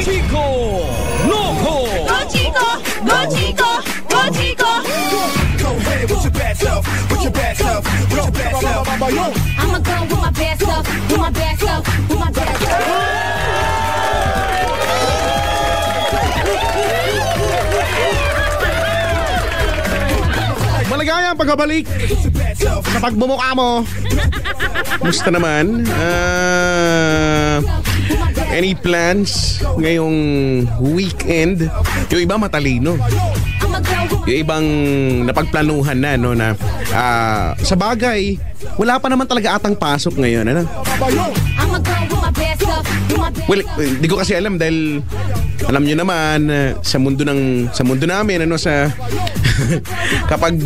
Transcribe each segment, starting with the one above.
Chico Loco. Go Chico! Go Chico! Go Chico! Go ahead with your bad self, with your bad self, with your bad self. I'ma go with my best self, with my best self, with my best self. Maligayang pagbabalik sa pagmumukha mo. Musta naman? Any plans ngayong weekend? Yung iba matalino. Yung ibang napagplanuhan na, no, na sa bagay, wala pa naman talaga atang pasok ngayon, ano? Well, di ko kasi alam dahil alam nyo naman sa mundo namin, ano, sa kapag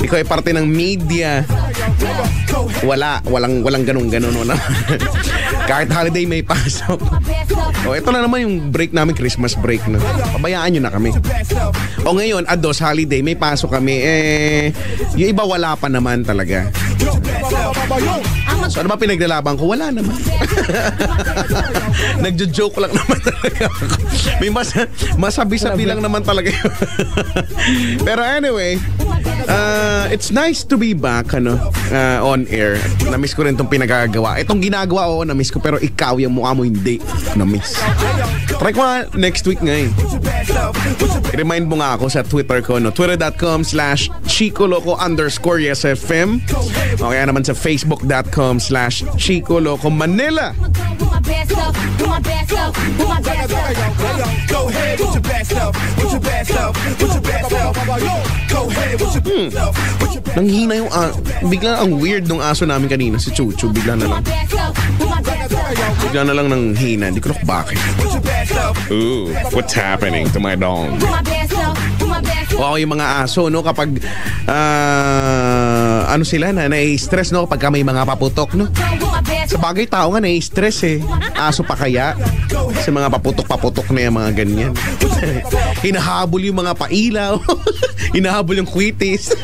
ikaw ay parte ng media, walang ganun, no? Kahit holiday may pasok. O, ito na naman yung break namin, Christmas break, no? Pabayaan nyo na kami. O ngayon, ados, holiday, may pasok kami. Yung iba wala pa naman talaga. So ano ba pinaglalaban ko? Wala naman. Nagjo-joke lang naman talaga ako. May masabi-sabi lang naman talaga yun. Pero anyway, it's nice to be back, ano, on air. Na-miss ko rin itong pinagagawa. Itong ginagawa, oo, na-miss ko. Pero ikaw, yung mukha mo hindi na-miss. Try ko nga next week nga eh. I-remind mo nga ako sa Twitter ko, no? Twitter.com/ChicoLoco_YesFM. O kaya naman sa Facebook.com/ChicoLocoManila. Nanghina yung bigla ang weird nung aso namin kanina, si Chuchu. Bigla na lang nang hina. Hindi ko alam bakit. Ooh, what's happening to my dog? O yung mga aso, no, kapag ano sila na nai-stress, no, kapag may mga paputok, no. Sa bagay, tao nga nai-stress eh. Aso pa kaya sa mga paputok-paputok na yung mga ganyan. Hinahabol yung mga pailaw. Hinahabol yung kwitis.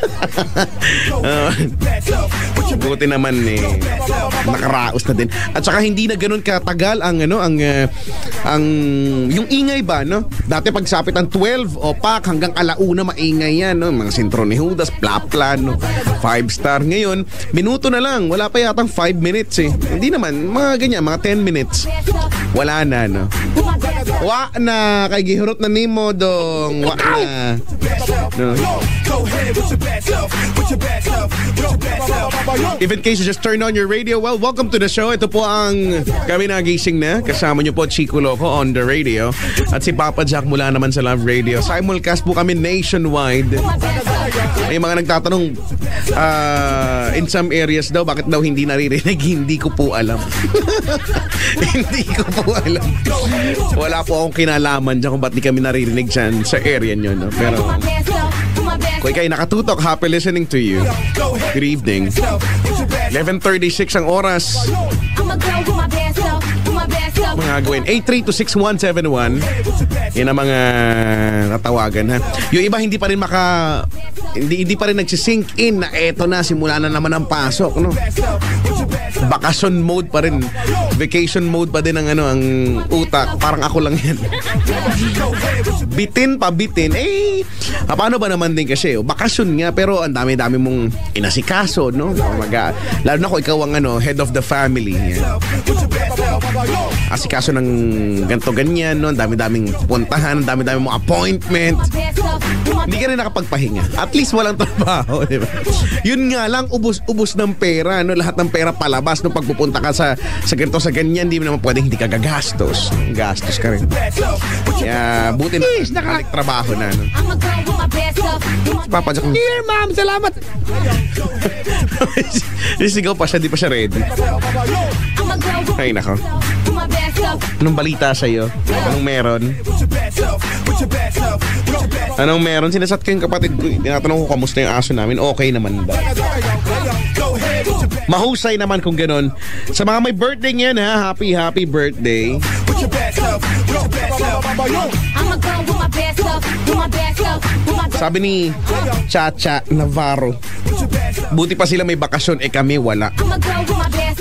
Buti naman eh, nakaraos na din. At saka hindi na ganun katagal ang yung ingay ba, no? Dati pagsapit ng 12 o pak hanggang alauna maingay yan, no? Mga sintro ni Judas, Plaplan, no? 5-star. Ngayon, minuto na lang. Wala pa yatang 5 minutes eh. Hindi naman, mga ganyan, mga 10 minutes. Wala na, no? Wa na, kay gihurot na nimo dong. Wa na. No? If in case you just turn on your radio, well, welcome to the show. Ito po ang kami nagising na. Kasama nyo po Chico Loco on the radio. At si Papa Jack mula naman sa Love Radio. Simulcast po kami nationwide. May mga nagtatanong in some areas daw, bakit daw hindi naririnig? Hindi ko po alam. Hindi ko po alam. Wala po akong kinalaman dyan kung ba't di kami naririnig dyan sa area nyo, no? Pero kung ikaw'y nakatutok, happy listening to you. Good evening. 11:36 ang oras. Mga gawin 8326171. Yan ang mga natawagan, ha. Yung iba hindi pa rin hindi pa rin nagsisink in na eto na, simula na naman ang pasok, no. Vacation mode pa rin. Vacation mode pa din ang ang utak. Parang ako lang yan. Bitin. Paano ba naman din kasi? Bakasyon nga, pero ang dami-dami mong inasikaso, no? Lalo na kung ikaw ang head of the family. Yan. Asikaso ng ganto-ganyan, no? Ang dami-daming puntahan, ang dami-daming mong appointment. Hindi ka rin nakapagpahinga. At least walang trabaho, di ba? Yun nga lang, ubos ng pera, no? Lahat ng pera palabas, no? Pagpupunta ka sa ganito, sa ganyan, hindi mo naman pwedeng hindi ka gagastos. Gastos ka rin. Kaya, buti na nakalik trabaho na, no? Papa Jack. Here, ma'am, salamat. Isigaw pa siya, di pa siya ready. Ay, nako. Anong balita sa'yo? Anong meron? Anong meron? Sinasat ko yung kapatid ko. Tinatanong ko kamusta yung aso namin. Okay naman ba? Mahusay naman kung ganun. Sa mga may birthday ngayon, ha? Happy birthday. Sabi ni Chacha Navarro, buti pa sila may bakasyon, kami wala.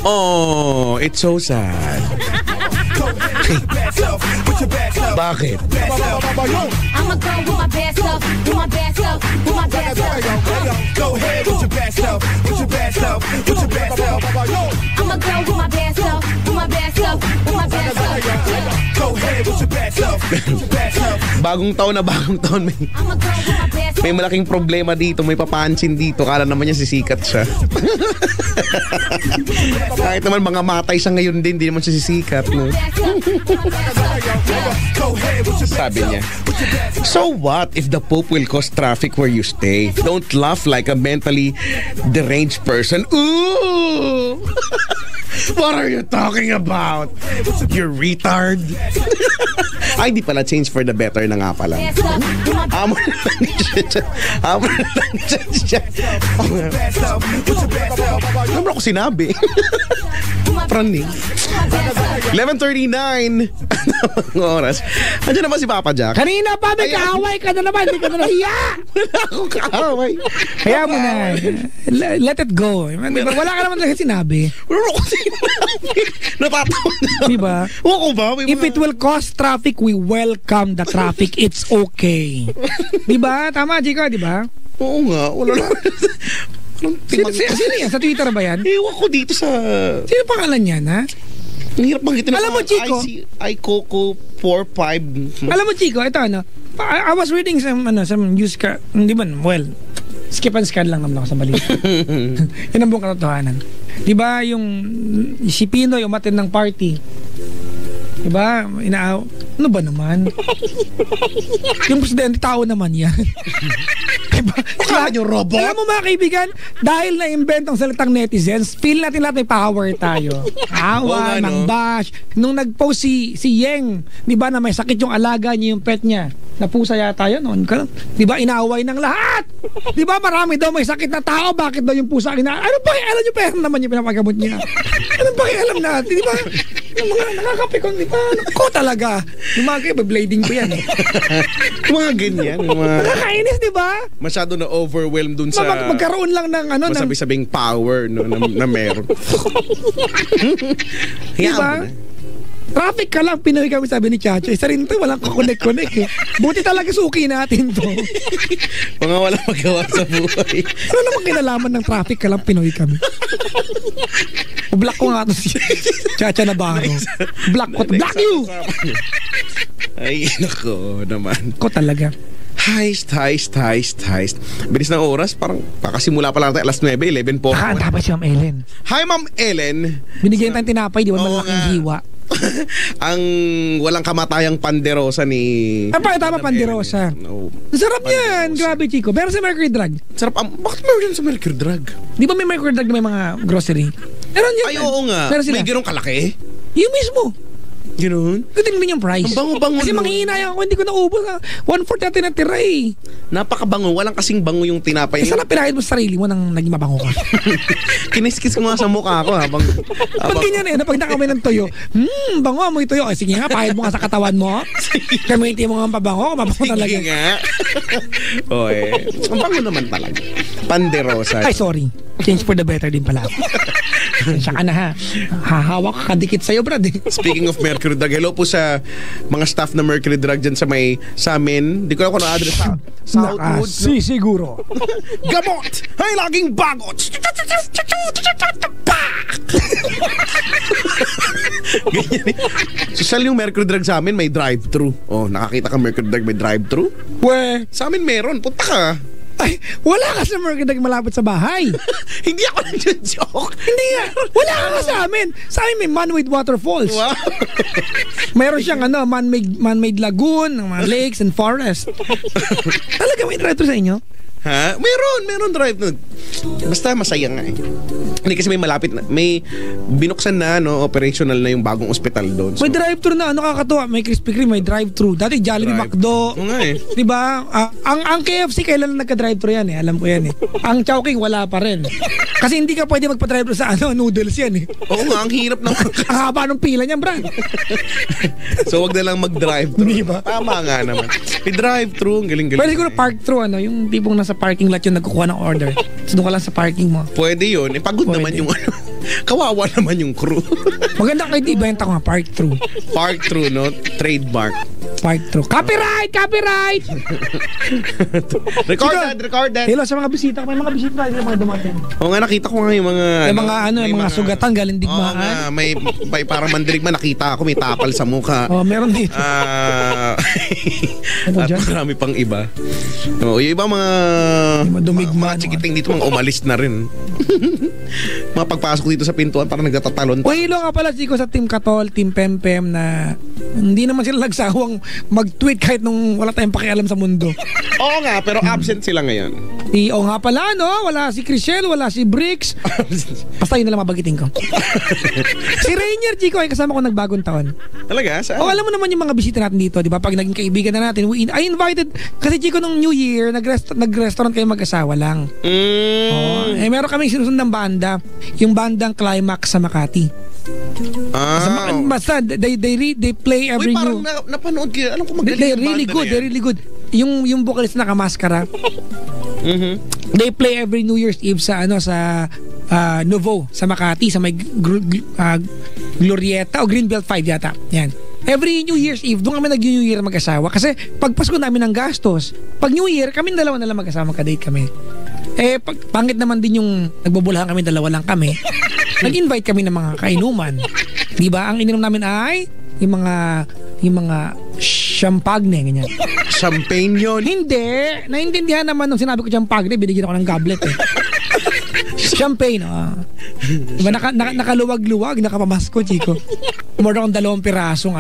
Oh, it's so sad. Bakit? I'ma go with my bad self, with my bad self, with my bad self. Go ahead with your bad self, with your bad self, with your bad self. I'ma go with my bad self, with my bad self, with my bad self. Go ahead with your bad self, with your bad self. Bagong taon may, I'ma go with my bad self. may malaking problema dito, may papansin dito. Kala naman niya sisikat siya. Kahit naman mga matay siya ngayon din, di naman siya sisikat. No? Sabi niya, so what if the Pope will cause traffic where you stay? Don't laugh like a mentally deranged person. Ooh! What are you talking about? You retard? Ay, di pala, change for the better na nga pala. Amo na lang siya. Amo na lang siya. Ano ba ako sinabi? Praning. 11:39 ang oras. Andiyan naman si Papa Jack. Kanina pa may kaaway ka na naman, hindi ka na nahiya. Wala akong kaaway. Kaya mo na, let it go. Wala ka naman talaga sinabi. Wala akong sinabi. Natatawa na. Diba? Wala ba? If it will cause traffic, we welcome the traffic. It's okay. Diba? Tama, Chico, diba? Oo nga. Wala naman. Sino yan? Sa Twitter ba yan? Ewan ko dito sa... Sino pangalan yan, ha? Ang hirap banggitin. Alam mo, Chico? Coco 45. Alam mo, Chico, ito ano, I was reading some news hindi man, well, skip and scan lang naman ako sa balita. Yun ang buong katotohanan. Diba, yung si Pinoy umattend ng party. Diba, ano ba naman? Yung presidente, tao naman yan. Diba? Yung robot? Alam mo mga kaibigan, dahil na-invent ang salitang netizens, feel natin lahat may power tayo. Awa, mangbash. Nung nag-post si Yeng, di ba, na may sakit yung alaga niya, yung pet niya. Napusa yata yun. Di ba, inaaway ng lahat. Di ba, marami daw may sakit na tao. Bakit daw yung pusa? Ano pa, alam nyo, pero naman yung pinapagamot niya. Anong pakialam natin, di ba? Yung mga nakakapikon, di ba? Ko talaga. Yung mga kayo, blading pa yan. Mga ganyan. Nakakainis, di ba? Masyado na overwhelmed dun sa... Magkaroon lang ng ano... Masabi-sabing power no, na meron. Diba? Traffic ka lang, Pinoy kami, sabi ni Chacho. Isa rin ito, walang kakonek-konek eh. Buti talaga suki natin to. Mga walang magawa sa buhay. Ano naman kinalaman ng traffic ka lang, Pinoy kami? Block ko nga to si Chacha Navarro. Block ko to. Block you! Ay, nako naman. Ko talaga. Heist. Bilis ng oras, parang kakasimula pa lang tayo alas 9, 11 po. Nakahanda pa si Ma'am Ellen. Hi, Ma'am Ellen. Binigyan tayong tinapay, di ba? Malaking hiwa. Ang walang kamatayang panderosa ni... Tama, panderosa. No. Sarap yan. Grabe, Chico. Pero sa Mercury Drug. Sarap. Bakit meron yan sa Mercury Drug? Di ba may Mercury Drug na may mga grocery? Meron yan. Ay, oo nga. May ganun kalaki? Yung mismo. Ganoon? Gating din yung price. Ang bango-bango. Kasi manghihinayang ako, hindi ko naubos. 1/4 natin natira eh. Napakabango. Walang kasing bango yung tinapay. Sana pinahid mo sa sarili mo nang naging mabango ka. Kiniskis ko nga sa mukha ko habang pag ganyan pag nakamay ng tuyo, bango mo yung tuyo. Ay, sige nga, pahid mo nga sa katawan mo. Gamitin mo nga ang pabango, mabango talaga. Sige nga. Ang bango naman talaga. Panderosa. Ay, sorry. Change for the better din pala. Siya ka na ha. Hahawak ka kadikit sa'yo, brad. Speaking of Mercury Drug, hello po sa mga staff na Mercury Drug dyan sa amin. Di ko alam kung ano address sa Southwood. Siguro. Gamot! Ay, laging bagot! Ganyan eh. Social yung Mercury Drug sa amin, may drive-thru. Oh, nakakita ka Mercury Drug may drive-thru? We. Sa amin meron. Punta ka. Ay, wala ka sa Mercury Drug malapit sa bahay. Hindi ako nag-joke. Hindi nga. Wala ka sa amin. Sa amin may man-made waterfalls. Wow. Mayroon siyang man-made lagoon, mga lakes and forest. Talaga may drive-thru sa inyo? Ha? Meron drive-thru. Basta masaya nga eh. Hindi kasi may malapit na, may binuksan na, operational na yung bagong ospital doon. So, may drive-thru na, kakatuwa. May Krispy Kreme, may drive-thru. Dati Jollibee, McDo. Oo nga eh. Diba? Ang KFC, kailan na nagka-drive-thru yan eh. Alam ko yan eh. Ang Chowking, wala pa rin. Kasi hindi ka pwede magpa-drive-thru sa noodles yan eh. Oo nga, ang hirap naman. Ang haba ng pila niyan, Brad. So, wag na lang mag-drive-thru. Diba? Tama nga naman. May drive-thru, ang galing-galing. Pero siguro park-thru, yung tipong nasa sa parking lot yung nagkukuha ng order. So doon ka lang sa parking mo. Pwede yun. Pagod Pwede. naman yung kawawa naman yung crew. Maganda kayo ibenta ko nga, park through. Park through, no? Trademark. Park through. Copyright! Copyright! Recorded. Hello sa mga bisita. May mga bisita tayo mga dumating. Oo nga, nakita ko nga yung mga... May mga may yung mga sugatan galing Oo nga, digmaan. may parang mandirigma nakita ako, may tapal sa mukha. Oh, meron dito. Ano At dyan? marami pang iba. Oo, yung iba mga... Madumigma, Mga chikiting dito, mga umalis na rin. Mga pagpasok dito sa pintuan, parang nagtatatalon. Uy, hello nga pala, Chico, sa Team Katol, Team Pempem na hindi naman sila nagsawang mag-tweet kahit nung wala tayong pakialam sa mundo. Oo nga, pero absent sila ngayon. Oo nga pala, no? Wala si Chriselle, wala si Bricks. Basta yun na lang mabagitin ko. Si Rainier, Chico, ay kasama ko nagbagong taon. Talaga? Saan? O, alam mo naman yung mga bisita natin dito, di ba? Pag naging kaibigan na natin, I invited, kasi Chico, nung New Year, nag-restaurant kayo mag-asawa lang. Oh, meron kaming sinusundang banda, yung bandang Climax sa Makati. Basta, they play every Uy, parang new... napanood ko. Alam ko magaling They're yung really banda good, na yan. they're really good. Yung vocalist na nakamaskara, they play every New Year's Eve sa Novo sa Makati sa may Glorieta o Greenbelt 5 yata. Yan. Every New Year's Eve, doon kami nag-New Year mag-asawa. Kasi pag Pasko namin ng gastos, pag New Year, kami dalawa na lang mag-asawa, magka-date kami. Pangit naman din yung nagbubulahan kami, dalawa lang kami. Nag-invite kami ng mga kainuman. Di ba? Ang ininom namin ay yung mga champagne, ganyan. Champagne yun. Hindi. Naintindihan naman nung sinabi ko champagne, binigyan ako ng goblet eh. Champagne, Diba, nakaluwag-luwag, nakapamasko, Chico. Umorder akong 2 pirasong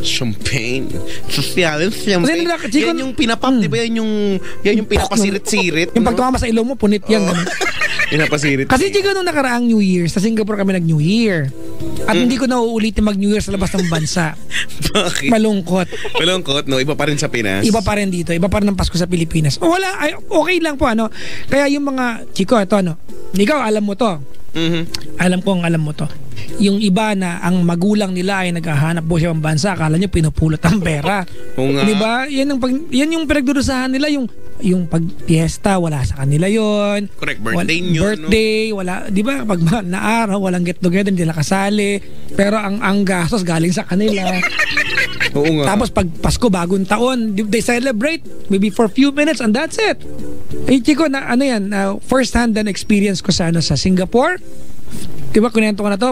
Champagne. Social champagne. Chico, yan yung pinapap, di ba? Yan yung pinapasirit-sirit. Yung pagtumama sa ilong mo, punit yan. Ganun. Pinapasirit. Kasi Chico, nung nakaraang New Year, sa Singapore kami nag-New Year. At hindi ko na uulitin mag-New Year sa labas ng bansa. Bakit? Malungkot. Malungkot, no? Iba pa rin sa Pinas. Iba pa rin dito. Iba pa rin ng Pasko sa Pilipinas. Okay lang po, Kaya yung mga, Chico, ito, ikaw, alam mo to. Alam mo to. Yung iba na ang magulang nila ay naghahanap po siya ng bansa, akala nyo pinupulot ang pera. Di ba? Yan yung pinagdurusahan nila, yung pag-fiesta, wala sa kanila yon. Correct, birthday nyo. Birthday, wala, di ba? Pag mahal na araw, walang get together, hindi nila kasali. Pero ang gastos galing sa kanila. Oo nga. Tapos pag Pasko, bagong taon, they celebrate maybe for a few minutes and that's it. Chico, first hand experience ko sa Singapore. Diba, kunento ko na to,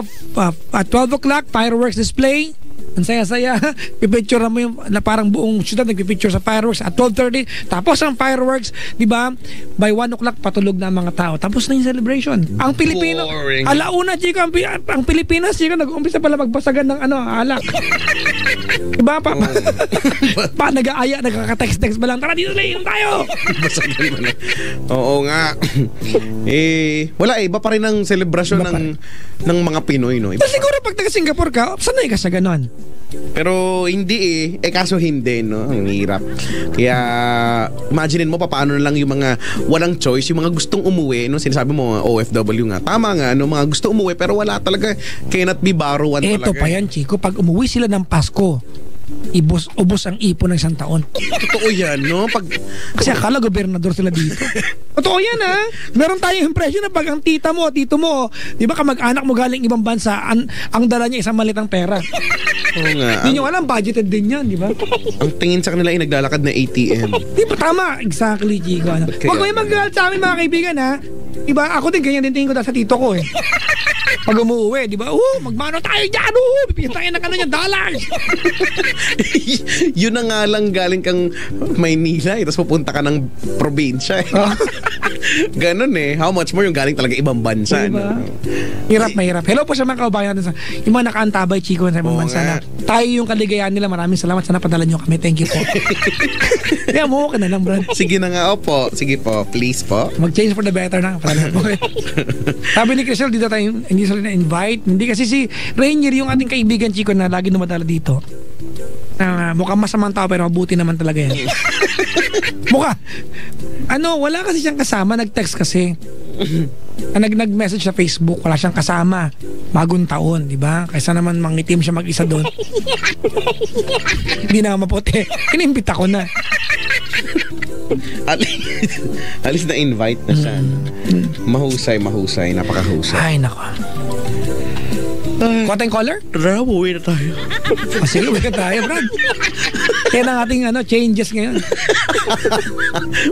at 12 o'clock, fireworks display. Ang saya-saya. Pipicture mo yung parang buong syudad nagpipicture sa fireworks at 12:30. Tapos ang fireworks, di ba? By 1 o'clock patulog na ang mga tao. Tapos na yung celebration. Ang Pilipino, boring. alauna, Chico, ang Pilipinas, Chico, nag-umpisa pala magbasagan ng alak. Diba? Nag-aaya, nagkaka-text-text ba lang, tara dito na, inom tayo. Basagan mo na. Oo nga. Wala iba pa rin ang selebrasyon ng mga Pinoy, no? Iba Siguro pag taga-Singapore ka, sanay ka sa ganon. Pero hindi kaso hindi, no? Ang hirap. Kaya imaginein mo paano na lang yung mga walang choice, yung mga gustong umuwi, no? Sinasabi mo OFW nga. Tama nga, no? Mga gusto umuwi pero wala talaga, cannot be borrowan talaga. Ito pa yan, Chico, pag umuwi sila ng Pasko, ubos ang ipon ng isang taon. Totoo yan, no? Kasi akala gobernador sila dito. Totoo yan, ha? Meron tayong impression na pag ang tita mo, tito mo, di ba kamag-anak mo galing ibang bansa, ang dala niya isang malitang pera. Oo nga. Hindi nyo alam, budgeted din yan, di ba? Ang tingin sa kanila ay naglalakad na ATM. Di ba tama? Exactly, Chico. Huwag kayo mag-galit sa amin, mga kaibigan, ha? Diba, ako din, ganyan din tingin ko dahil sa tito ko, eh. Pag umuwi, di ba? Magmano tayo dyan, bibigyan tayo ng dollars. Yun na nga lang galing kang Maynila, tapos pupunta ka ng probinsya. Ganon How much more yung galing talaga ibang bansa. Diba? No? Hirap, mahirap. Hello po sa mga kaubayan natin. Yung mga nakaantabay, Chico, sa ibang bansa na tayo yung kaligayahan nila. Maraming salamat. Sana padala nyo kami. Thank you po. Kaya mo ka na lang, Brad. Sige na nga, opo. Sige po, please po. Mag-change for the better na. Sabi ni Crystal, hindi sila na-invite. Hindi kasi si Rainier, yung ating kaibigan, Chico, na lagi dumadala dito. Mukhang masamang tao pero mabuti naman talaga yan. Wala kasi siyang kasama. Nag-text kasi. Nag-message sa Facebook, wala siyang kasama. Bagong taon, di ba? Kaysa naman mangitim siya mag-isa doon. Hindi na maputi. Inimbita ko na. Alis na invite na siya. Mahusay, napakahusay. Ay, nako. Kuha tayong caller? Tara, uwi na tayo. Sige, uwi ka tayo, Brad. Kaya ng ating changes ngayon.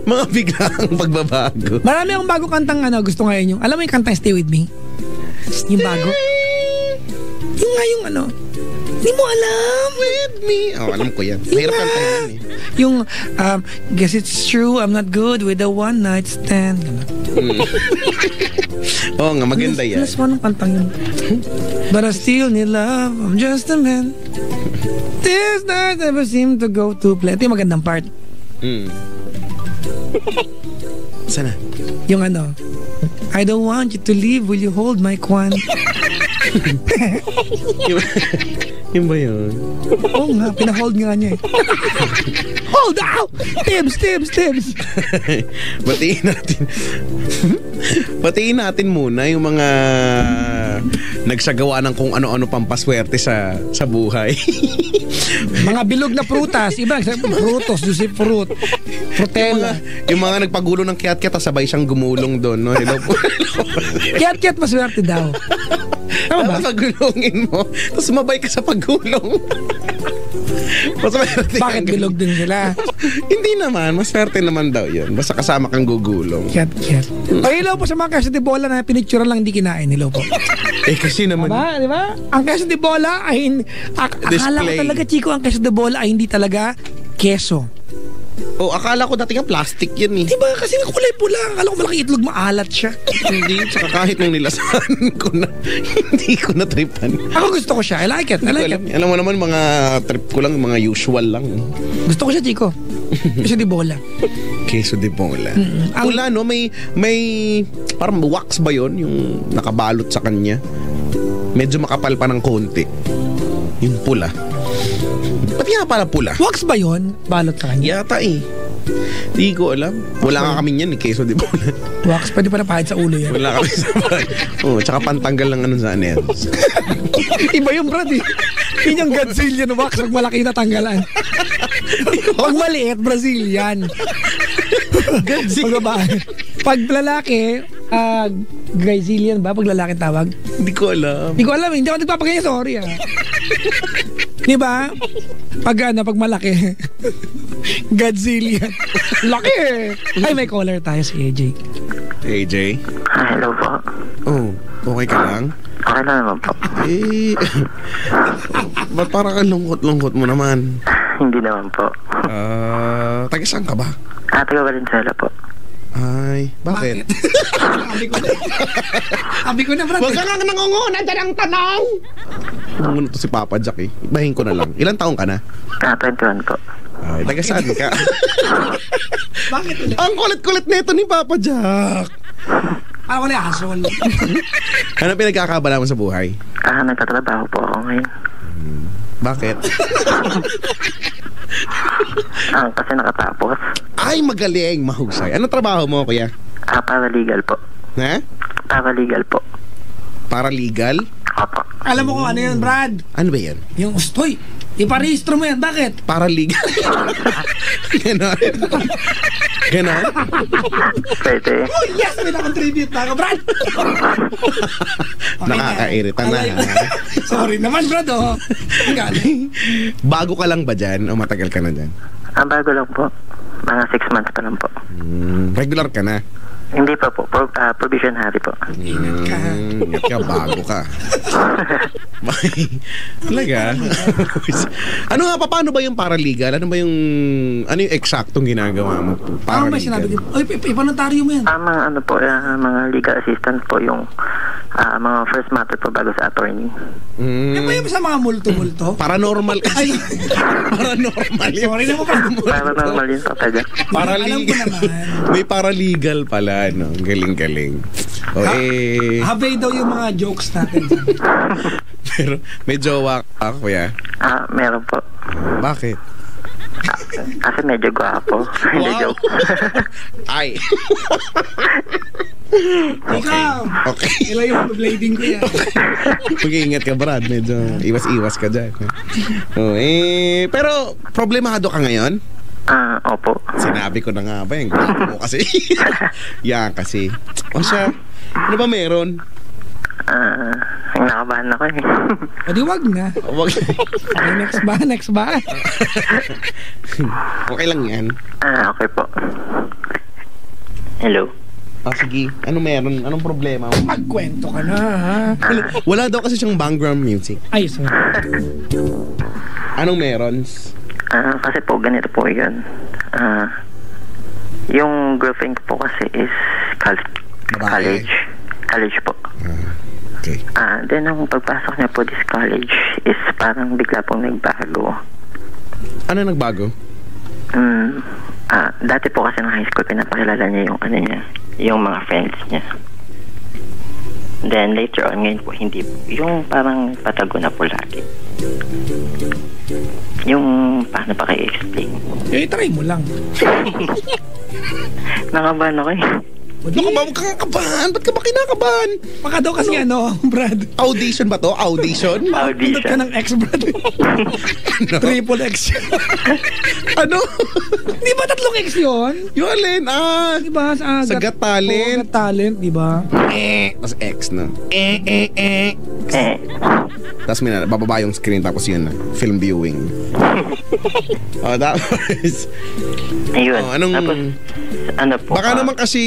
Mga biglang pagbabago. Marami akong bago kantang gusto ngayon yung, alam mo yung kantang Stay With Me? Yung bago. Yung nga yung hindi mo alam. With me. Oh, alam ko yan. Mahirap kantahin yan eh. Yung, guess it's true, I'm not good with a one night stand. Oo nga, maganda yan. Plus one ang kantang yun. But I still need love, I'm just a man. This night never seem to go to plan. Ito yung magandang part. Sana? Yung I don't want you to leave, will you hold my kwan? Yun ba yun? Oo nga, pinahold nga niya eh. Hold out! Tibbs! Batiin natin muna yung mga nagsagawa ng kung ano-ano pampaswerte sa buhay. Mga bilog na prutas. Iba, prutos, juicy fruit, frutella. Yung mga nagpagulo ng kiat-kiat, sabay siyang gumulong doon. No? Hello po. Kiat-kiat maswerte daw. Tama ba? Pagulongin mo, tapos mabay ka sa pagulong. Bakit bilog din sila? Hindi naman, maswerte naman daw yun. Basta kasama kang gugulong. Kiat-kiat. O hello po sa mga queso de bola na pinicturean lang di kinain. Hello po. Kasi naman. Di ba? Ang queso de bola ay akala ko talaga, Chico, ang queso de bola ay hindi talaga keso. Akala ko dati nga plastic yan eh. Diba? Kasi nga kulay pula. Akala ko malaking itlog, maalat siya. Hindi, tsaka kahit nung nilasahan ko na, hindi ko na tripan. Ako gusto ko siya. I like it. Alam mo naman, mga trip ko lang, mga usual lang. Gusto ko siya, Chico. Queso de bola. Queso de bola. Pula, no? May parang wax ba yun? Yung nakabalot sa kanya. Medyo makapal pa ng konti. Yung pula. Ba't nga pala pula? Wax ba yun? Balot sa kanya? Yata eh. Hindi ko alam. Wala nga kami yan, queso de bola. Wax, pwede pa napahid sa ulo yan. Wala kami sa bahay. Tsaka pantanggal ng sa aner. Iba yung Brad eh. Yun yung Godzilla wax, pag malaki na tanggalan. Pag maliit, Brazilian. Pag lalaki, Brazilian ba? Pag lalaki tawag? Hindi ko alam. Hindi ako nagpapagaya, sorry Diba? Pag malaki, Godzilla. Laki eh. Ay, may caller tayo si AJ. AJ? Hello po. Okay ka lang? Okay na naman po. Ba't parang ang lungkot-lungkot mo naman? Hindi naman po. Taga saan ka ba? Taga Valenzuela po. Ay, bakit? Sabi ko na, Brad. Huwag ka nga nangunguna dyan ang tanong! Nangunguna to si Papa Jack eh. Ibahin ko na lang. Ilan taong ka na? 21 po. Ay, taga saan ka? Bakit ulit? Ang kulit-kulit nito ni Papa Jack. Ako na asol. Ano pinagkakabala mo sa buhay? Nagtatrabaho po ako ngayon. Bakit? Kasi nakatapos. Ay, magaling, mahusay. Anong trabaho mo, kuya? Paralegal po. Ha? Paralegal po. Paralegal? Opo. Alam mo kung ano yun, Brad? Ano ba yan? Yung ustoy. Iparehistro mo yan. Bakit? Paralegal. Ganon. Ganon? Pwede. Oh, yes! May na-contribute na ako, Brad. Okay, nakakairita na. Sorry naman, Brad. Galing. Bago ka lang ba dyan o matagal ka na dyan? Bago lang po. Mga 6 months pa lang po. Regular ka na? Hindi pa po. Provisionary po. Ingat ka, bago ka. Talaga? Ano nga, paano ba yung paralegal? Ano yung eksaktong ginagawa mo? Ano ba sinabi din? Oy, ipanotaryo mo yan. Mga mga legal assistant po yung mga first matter po bago sa attorney. Yan ba yung sa mga multo-multo? Paranormal kasi. Paranormal. Sorry na mo pa. Paranormal yun po, Pedro. Alam ko naman. May paralegal pala, no? Galing-galing. Habay daw yung mga jokes natin. Pero may jowa ka, kuya? Meron po. Bakit? Kasi medyo gwapo. Hindi joke. Ay. Ikaw. Okay. Ila yung blading ko yan. Mag-iingat ka, Brad. Medyo iwas-iwas ka dyan. Pero problemado ka ngayon? Opo. Sinabi ko na nga ba yung gusto ko kasi. Yan kasi. O siya, ano ba meron? Nakabahan ako eh. O di wag na. Wag. Okay, next ba? Okay lang yan. Okay po. Hello? Sige. Ano meron? Anong problema? Magkwento ka na, ha? Wala daw kasi siyang background music. Ay, sorry. Anong meron? Kasi po, ganito po yun. Yung girlfriend ko po kasi is Babae. College po. Okay. Then, nung pagpasok niya po this college is parang bigla pong nagbago. Ano nagbago? Dati po kasi ng high school, pinapakilala niya yung yung mga friends niya. Then, later on, ngayon po, hindi po. Yung parang patago na po lagi. Yung, paano pa kayo explain? Try mo lang. Nakabahan ako eh. Naku ba, huwag kang kakabahan? Ba't ka ba kinakabahan? Baka daw kasi Brad. Audition ba to? Audition? Pindot ka ng X, Brad. Triple X. Ano? Di ba 3 X yun? Yung alin? Di ba? Sa Got Talent. Got Talent, di ba? Tapos X na. Tapos may bababa yung screen tapos yun na. Film viewing. Tapos Ayun. anong... Tapos, ano po? Baka naman kasi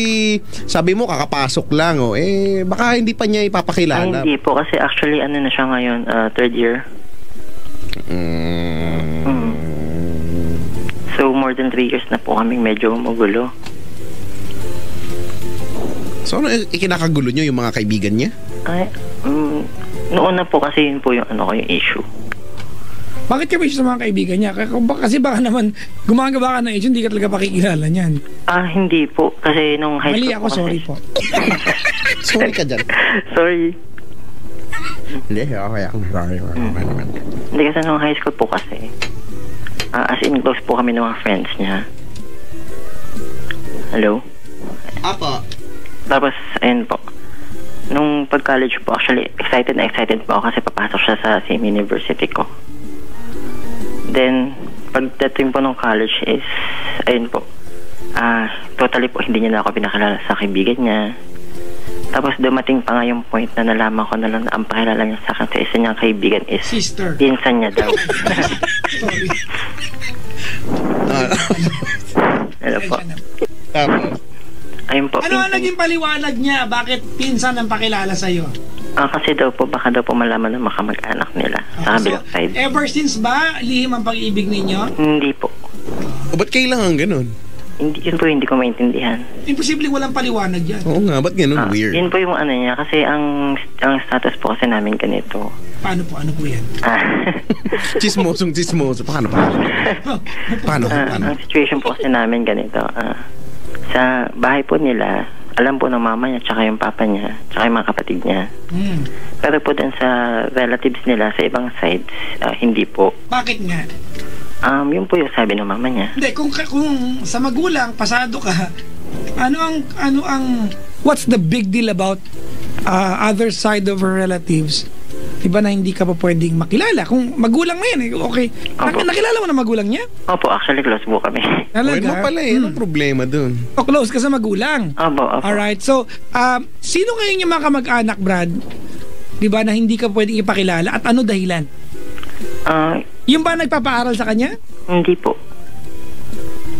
sabi mo kakapasok lang baka hindi pa niya ipapakilala. Hindi po kasi actually ano na siya ngayon, 3rd year. So more than 3 years na po kaming medyo magulo. So ano ikinakagulo niyo yung mga kaibigan niya? Noon na po kasi yun po yung yung issue. Bakit ka ba siya sa mga kaibigan niya? Kasi baka naman gumagawa ka ng issue, hindi ka talaga pakikilala niyan. Hindi po. Kasi nung high school Mali ako, sorry po. Sorry ka dyan. Sorry. Hindi, okay ako. Sorry. Hindi kasi nung high school po kasi as in close po kami ng mga friends niya. Hello? Apa? Tapos, ayun po. Nung pag-college po, actually, excited po ako kasi papasok siya sa same university ko. Then, pagdating po ng college is, ayun po, totally po, hindi niya na ako pinakilala sa kaibigan niya. Tapos dumating pa nga yung point na nalaman ko na lang na ang pakilala niya sa akin sa isa niyang kaibigan is Sister. Pinsan niya daw. Sorry. Ano po? Tapos? Ayun po. Ano ang naging paliwanag niya? Bakit pinsan ang pakilala sa'yo? Kasi daw po, baka daw po malaman ng makamag-anak nila sa kabilang side. Ever since ba, lihim ang pag-ibig ninyo? Hindi po. Ba't kailangan ganun? Yun po hindi ko maintindihan. Imposible walang paliwanag yan. Oo nga, ba't ganun? Weird. Yun po yung ano niya, kasi ang status po kasi namin ganito. Paano po? Ano po yan? Chismoso. Paano? Ang situation po kasi namin ganito. Sa bahay po nila, alam po ng mama niya, tsaka yung papa niya, tsaka yung mga kapatid niya. Pero po din sa relatives nila sa ibang sides, hindi po. Bakit nga? Yun po yung sabi ng mama niya. Hindi, kung sa magulang, pasado ka, ano ang what's the big deal about other side of her relatives? Diba na hindi ka pa pwedeng makilala? Kung magulang na yan, okay. Nakilala mo na magulang niya? Opo, actually close po kami. Talaga? Well, mo pala anong problema dun? O close ka sa magulang? Opo. Alright, so, sino ngayon yung mga kamag-anak, Brad? Diba na hindi ka pwedeng ipakilala? At ano dahilan? Yung ba nagpapaaral sa kanya? Hindi po.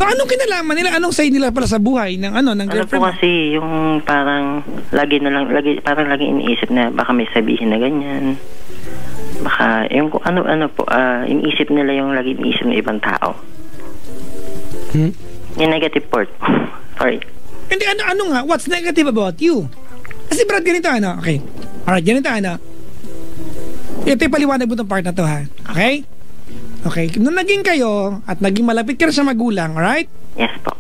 Anong kinalaman nila? Anong say nila pala sa buhay ng girlfriend? Ano po kasi yung parang lagi iniisip na baka may sabihin na ganyan. Baka yung ano po, iniisip nila yung lagi iniisip ng ibang tao. Yung negative part. Sorry. Hindi, ano nga? What's negative about you? Kasi Brad, ganito okay. Alright, ganito ito yung paliwanag mo itong part na to, ha? Okay? Okay, nung naging kayo at naging malapit ka sa magulang, alright? Yes po.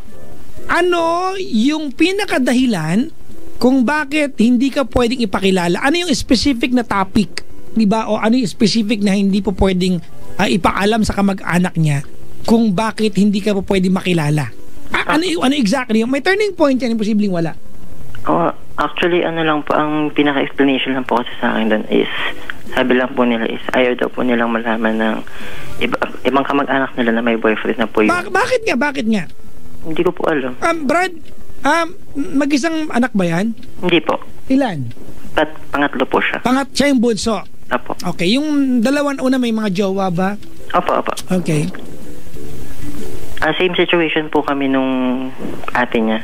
Ano yung pinakadahilan kung bakit hindi ka pwedeng ipakilala? Ano yung specific na topic? Diba? O ano yung specific na hindi po pwedeng ipaalam sa kamag-anak niya kung bakit hindi ka po pwedeng makilala? Ano exactly? May turning point yan, imposibleng wala. Actually, lang po, ang pinaka-explanation lang po kasi sa akin doon is sabi lang po nila is ayaw daw po nilang malaman ng ibang kamag-anak nila na may boyfriend na po yun. Bakit nga? Hindi ko po alam. Brad, mag-isang anak ba yan? Hindi po. Ilan? Pangatlo po siya. Siya yung bunso. Opo. Okay, yung dalawan una may mga jowa ba? Opo. Okay. Same situation po kami nung ate niya.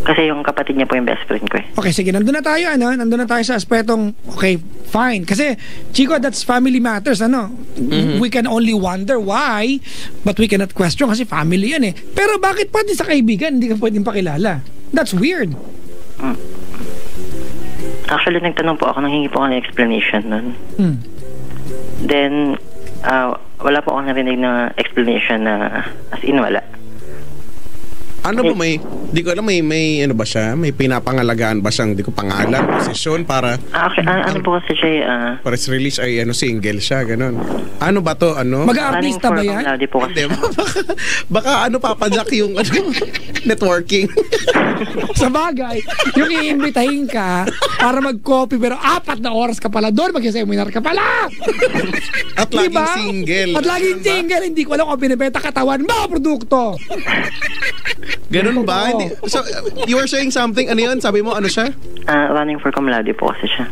Kasi yung kapatid niya po yung best friend ko eh. Okay, sige. Nandun na tayo sa aspetong, okay, fine. Kasi, Chico, that's family matters, We can only wonder why, but we cannot question kasi family yan eh. Pero bakit pati sa kaibigan, hindi ka pwedeng pakilala? That's weird. Actually, nagtanong po ako, nanghingi po ako ng explanation nun. Then, wala po ako narinig na explanation na as in wala. Ano ba di ko alam, may ano ba siya? May pinapangalagaan ba siyang, pangalan, posisyon para... ano po kasi siya, press release ay single siya, ganun. Ano ba to, Mag-aartista ba yan? Hindi, baka Papa Jack yung networking. Sa bagay, yung iimbitahin ka para mag-copy pero 4 na oras ka pala doon, mag-seminar ka pala! At laging single. At laging single, hindi ko alam kung binibenta katawan, mga produkto! Ganun ba? So, you were saying something, ano yun? Sabi mo, ano siya? Running for cum laude po kasi siya.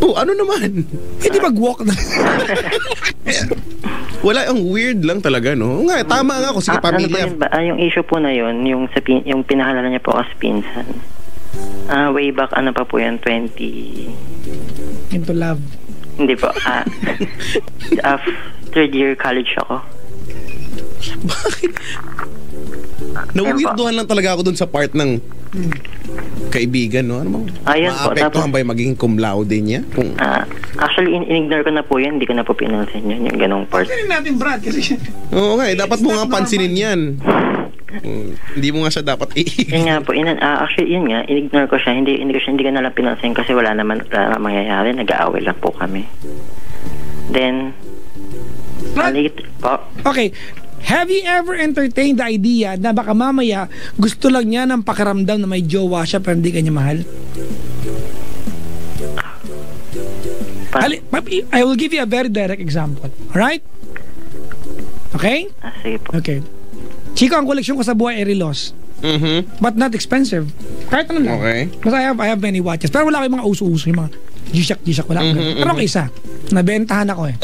Ano naman? Hindi mag-walk na. Wala, ang weird lang talaga, no? Nga, tama nga ako, sige, pamilya. Yung issue po na yun, yung pinakalala niya po as pinsan. Way back, pa po yan, 20... Into love. Hindi po. Third year college ako. Bakit? Nawirduhan lang talaga ako dun sa part ng kaibigan, no? Ano bang maapektuhan ba yung magiging cum laude niya? Actually, in-ignore ko na po yan. Hindi ko na po pinansin yun, yung ganong part. Pansinin natin, Brad, kasi... Oo nga, dapat mo nga pansinin yan. Hindi mo nga siya dapat Yun nga po, actually, yun nga, in-ignore ko siya. Hindi ko na lang pinansin kasi wala naman mangyayari. Nag-aaway lang po kami. Then, okay. Have you ever entertained the idea na baka mamaya gusto lang niya ng pakiramdam na may jowa siya pero hindi ka niya mahal? I will give you a very direct example. Alright? Okay? Sige po. Okay. Chico, ang koleksyon ko sa buhay ay relos. But not expensive. Kahit ano lang. Okay. But I have many watches. Pero wala kayong mga uso-uso. Yung mga G-Shock, wala. Pero ako isa. Nabentahan ako eh.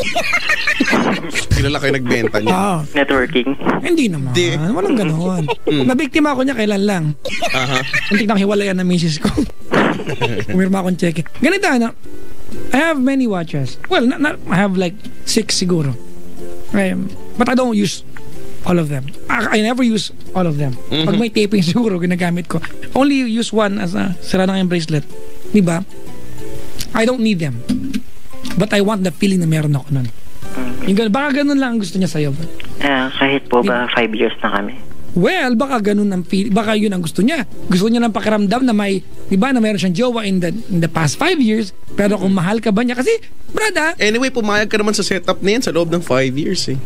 Kilala kayo nagbenta niya? Networking? Hindi naman. Walang ganoon. Nabiktima ako niya kailan lang. Muntik nang hiwalayan na misis ko. Pumirma akong check. Ganito, I have many watches. Well, I have like 6 siguro. But I don't use all of them. I never use all of them. Pag may taping siguro, ginagamit ko. Only use one as a sira ng bracelet. Diba? I don't need them. But I want the feeling na meron ako nun. Baka ganun lang ang gusto niya sa'yo. Kahit po ba 5 years na kami? Well, baka ganun ang baka yun ang gusto niya. Gusto niya ng pakiramdam na may, di ba, na meron siyang jowa in the past 5 years. Pero kung mahal ka ba niya, kasi, brada. Anyway, pumayag ka naman sa setup na yan sa loob ng 5 years eh.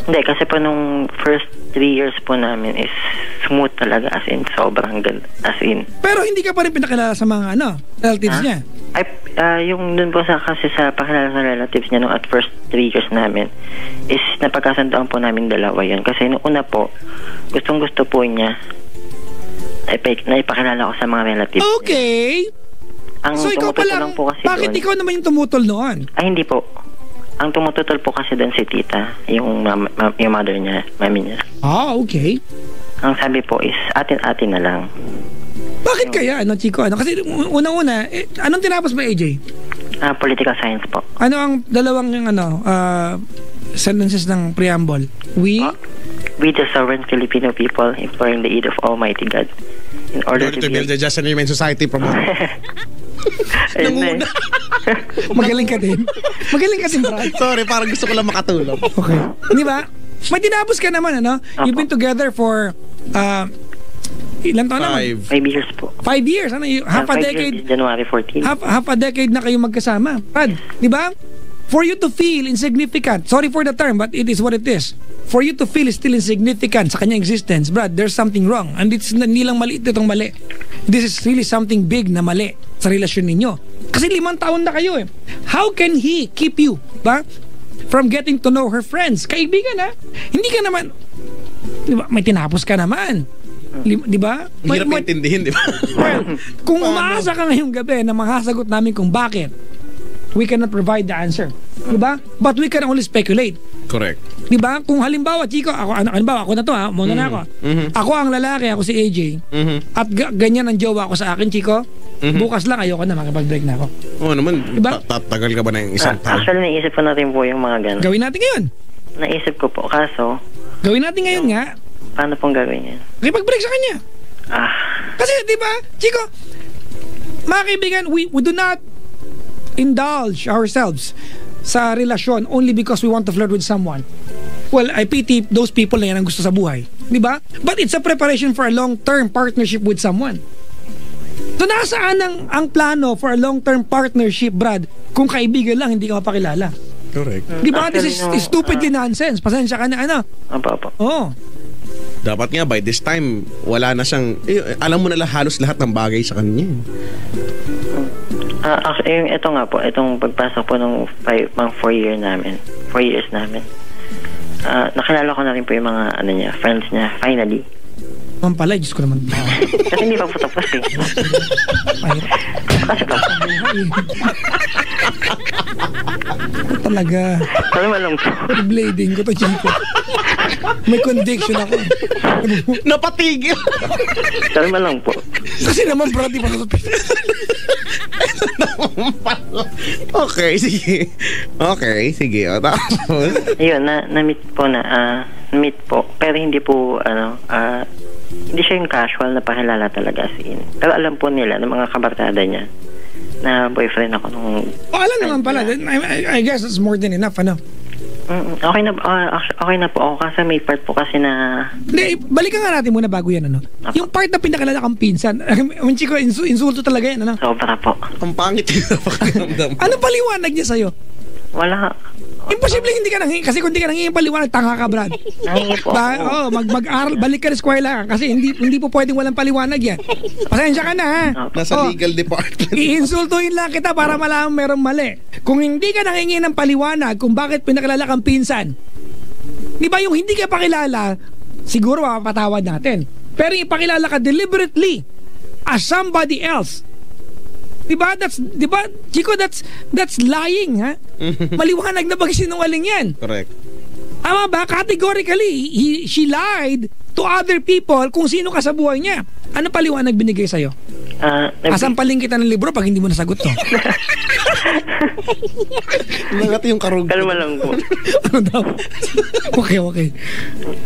Hindi, kasi po nung first 3 years po namin is smooth talaga, as in, sobrang ganda, as in. Pero hindi ka pa rin pinakilala sa mga, relatives niya? Yung dun po kasi sa pakilala sa relatives niya nung at first 3 years namin is napagkasandaan po namin dalawa yun. Kasi nung una po, gustong-gusto po niya na ipakilala ko sa mga relatives Okay. Ang so ikaw pa lang po kasi bakit ikaw naman yung tumutol noon? Ay, hindi po. Ang tumututol po kasi doon si tita, yung mother niya, mami niya. Okay. Ang sabi po is, atin-atin na lang. Bakit kaya, Chico? Kasi unang-una, anong tinapos mo, AJ? Political science po. Ano ang dalawang sentences ng preamble? We the sovereign Filipino people imploring the aid of Almighty God in order to build the just and humane society promote. Magaling ka din. Magaling ka din, Brad. Sorry, parang gusto ko lang makatulong. Okay. Di ba? May tinapos ka naman, You've been together for ilan taon naman? 5 years po. 5 years? Half a decade? January 14. Half a decade na kayo magkasama. Brad, di ba? For you to feel insignificant, sorry for the term, but it is what it is. For you to feel still insignificant sa kanyang existence, Brad, there's something wrong. And it's hindi lang maliit itong mali. This is really something big na mali sa relasyon ninyo. Kasi 5 taon na kayo eh. How can he keep you, ba? From getting to know her friends. Kaibigan ha? Hindi ka naman, di ba, may tinapos ka naman. Di ba? Hirap intindihin, di ba? Well, kung umaasa ka ngayong gabi na makasagot namin kung bakit, we cannot provide the answer. Di ba? But we can only speculate. Correct. Di ba? Kung halimbawa, Chico, halimbawa, ako na to ha, muna na ako. Ako ang lalaki, ako si AJ, at ganyan ang jowa ko sa akin, Chico, bukas lang ayoko na, makipag-break na ako. Oo naman, Diba? tatagal ka ba na yung isang taon? Actually, naisip ko natin po yung mga ganun. Gawin natin ngayon. Naisip ko po, kaso, Gawin natin ngayon nga. paano pong gawin yan? Makipag-break sa kanya. Kasi, di ba, Chico, mga kaibigan, we do not indulge ourselves sa relasyon only because we want to flirt with someone. Well, I pity those people na yan ang gusto sa buhay. Di ba? But it's a preparation for a long-term partnership with someone. So, nasaan ang plano for a long-term partnership, Brad, kung kaibigan lang, hindi ka mapakilala? Correct. Di ba? This Actually, is stupidly nonsense. Pasensya ka na, ano? Opo. Oo. Dapat nga by this time, wala na siyang, alam mo na halos lahat ng bagay sa kanya. Actually, ito nga po, itong pagpasok po ng 4 years namin. Nakilala ko na rin po yung mga friends niya, finally. Naman pala, Diyos ko naman. Kasi hindi pa po tapos eh. Kasi pa. Talaga. Sabi malong po. Blading ko to, Chico. May conviction ako. Napatigil! Sabi malong po. Kasi naman, Brad, di pa sa Okay, sige. O, tapos? Ayun, na-meet po meet po. Pero hindi po, hindi siya yung casual na pakilala talaga as in. Pero alam po nila ng mga kabarkada niya na boyfriend ako nung... alam naman pala. I guess it's more than enough, ano? Okay na po ako kasi may part po kasi na... Hindi, balikan nga natin muna bago yan, ano? Yung part na pinakilala kang pinsan, Chico, insulto talaga yan, ano? Sobra po. Ang pangit yung napakaramdam. Ano paliwanag niya sa'yo? Wala. Imposible hindi ka nanghingi. Kasi kung hindi ka nanghingi paliwanag, tanga ka, Brad. Nahingi po ako. Mag-aral, balik ka na eskwela. Kasi hindi po pwedeng walang paliwanag yan. Pasensya ka na, ha? Nasa legal department. Iinsultuhin lang kita para malaman merong mali. Kung hindi ka nanghingi ng paliwanag kung bakit pinakilala kang pinsan, di ba yung hindi ka pakilala, siguro mapapatawad natin. Pero ipakilala ka deliberately as somebody else. Diba? Chico, that's lying, ha? Maliwanag na pagsinungaling yan. Correct. Ama ba? Categorically, she lied to other people kung sino ka sa buhay niya. Ano paliwanag binigay sa'yo? Asampalin kita ng libro pag hindi mo nasagot to. Nangat yung karug. Kalma lang po. Ano daw? Okay.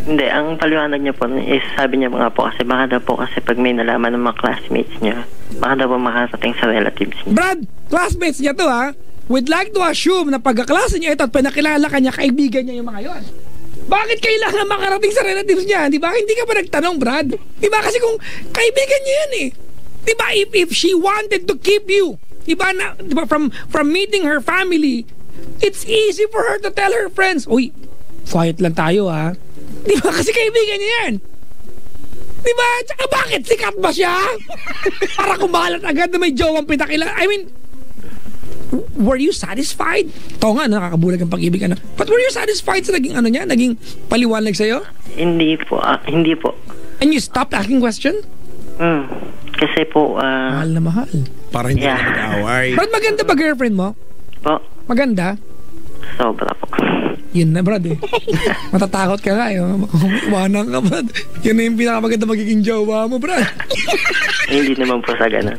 Hindi, ang paliwanag niya po is sabi niya mga po kasi baka daw po kasi pag may nalaman ng mga classmates niya, baka daw po makarating sa relatives niya. Brad, classmates niya to, ha? We'd like to assume na pagkaklase niya ito at pinakilala ka niya, kaibigan niya yung mga yon. Bakit kailangan makarating sa relatives niya? Di ba? Hindi ka ba nagtanong, Brad? Di ba? Kasi kung kaibigan niya yan eh. Di ba? If she wanted to keep you, di ba, from meeting her family, it's easy for her to tell her friends, uy, quiet lang tayo, ha? Di ba? Kasi kaibigan niya yan. Di ba? Tsaka bakit? Sikat ba siya? Para kumalat agad na may jowang pinakilala. I mean, were you satisfied? Ito nga, nakakabulag ang pag-ibig. Ano? But were you satisfied sa naging paliwanag sa'yo? Hindi po. And you stopped asking question? Kasi po, mahal na mahal. Para hindi na mag-away. Brad, maganda ba girlfriend mo? Po. Maganda? Sobra po. Yun na, Brad eh. Matatakot ka nga eh. Iwanan ka, Brad. Yun na yung pinakamaganda magiging jowa mo, Brad. Hindi naman po sa ganun.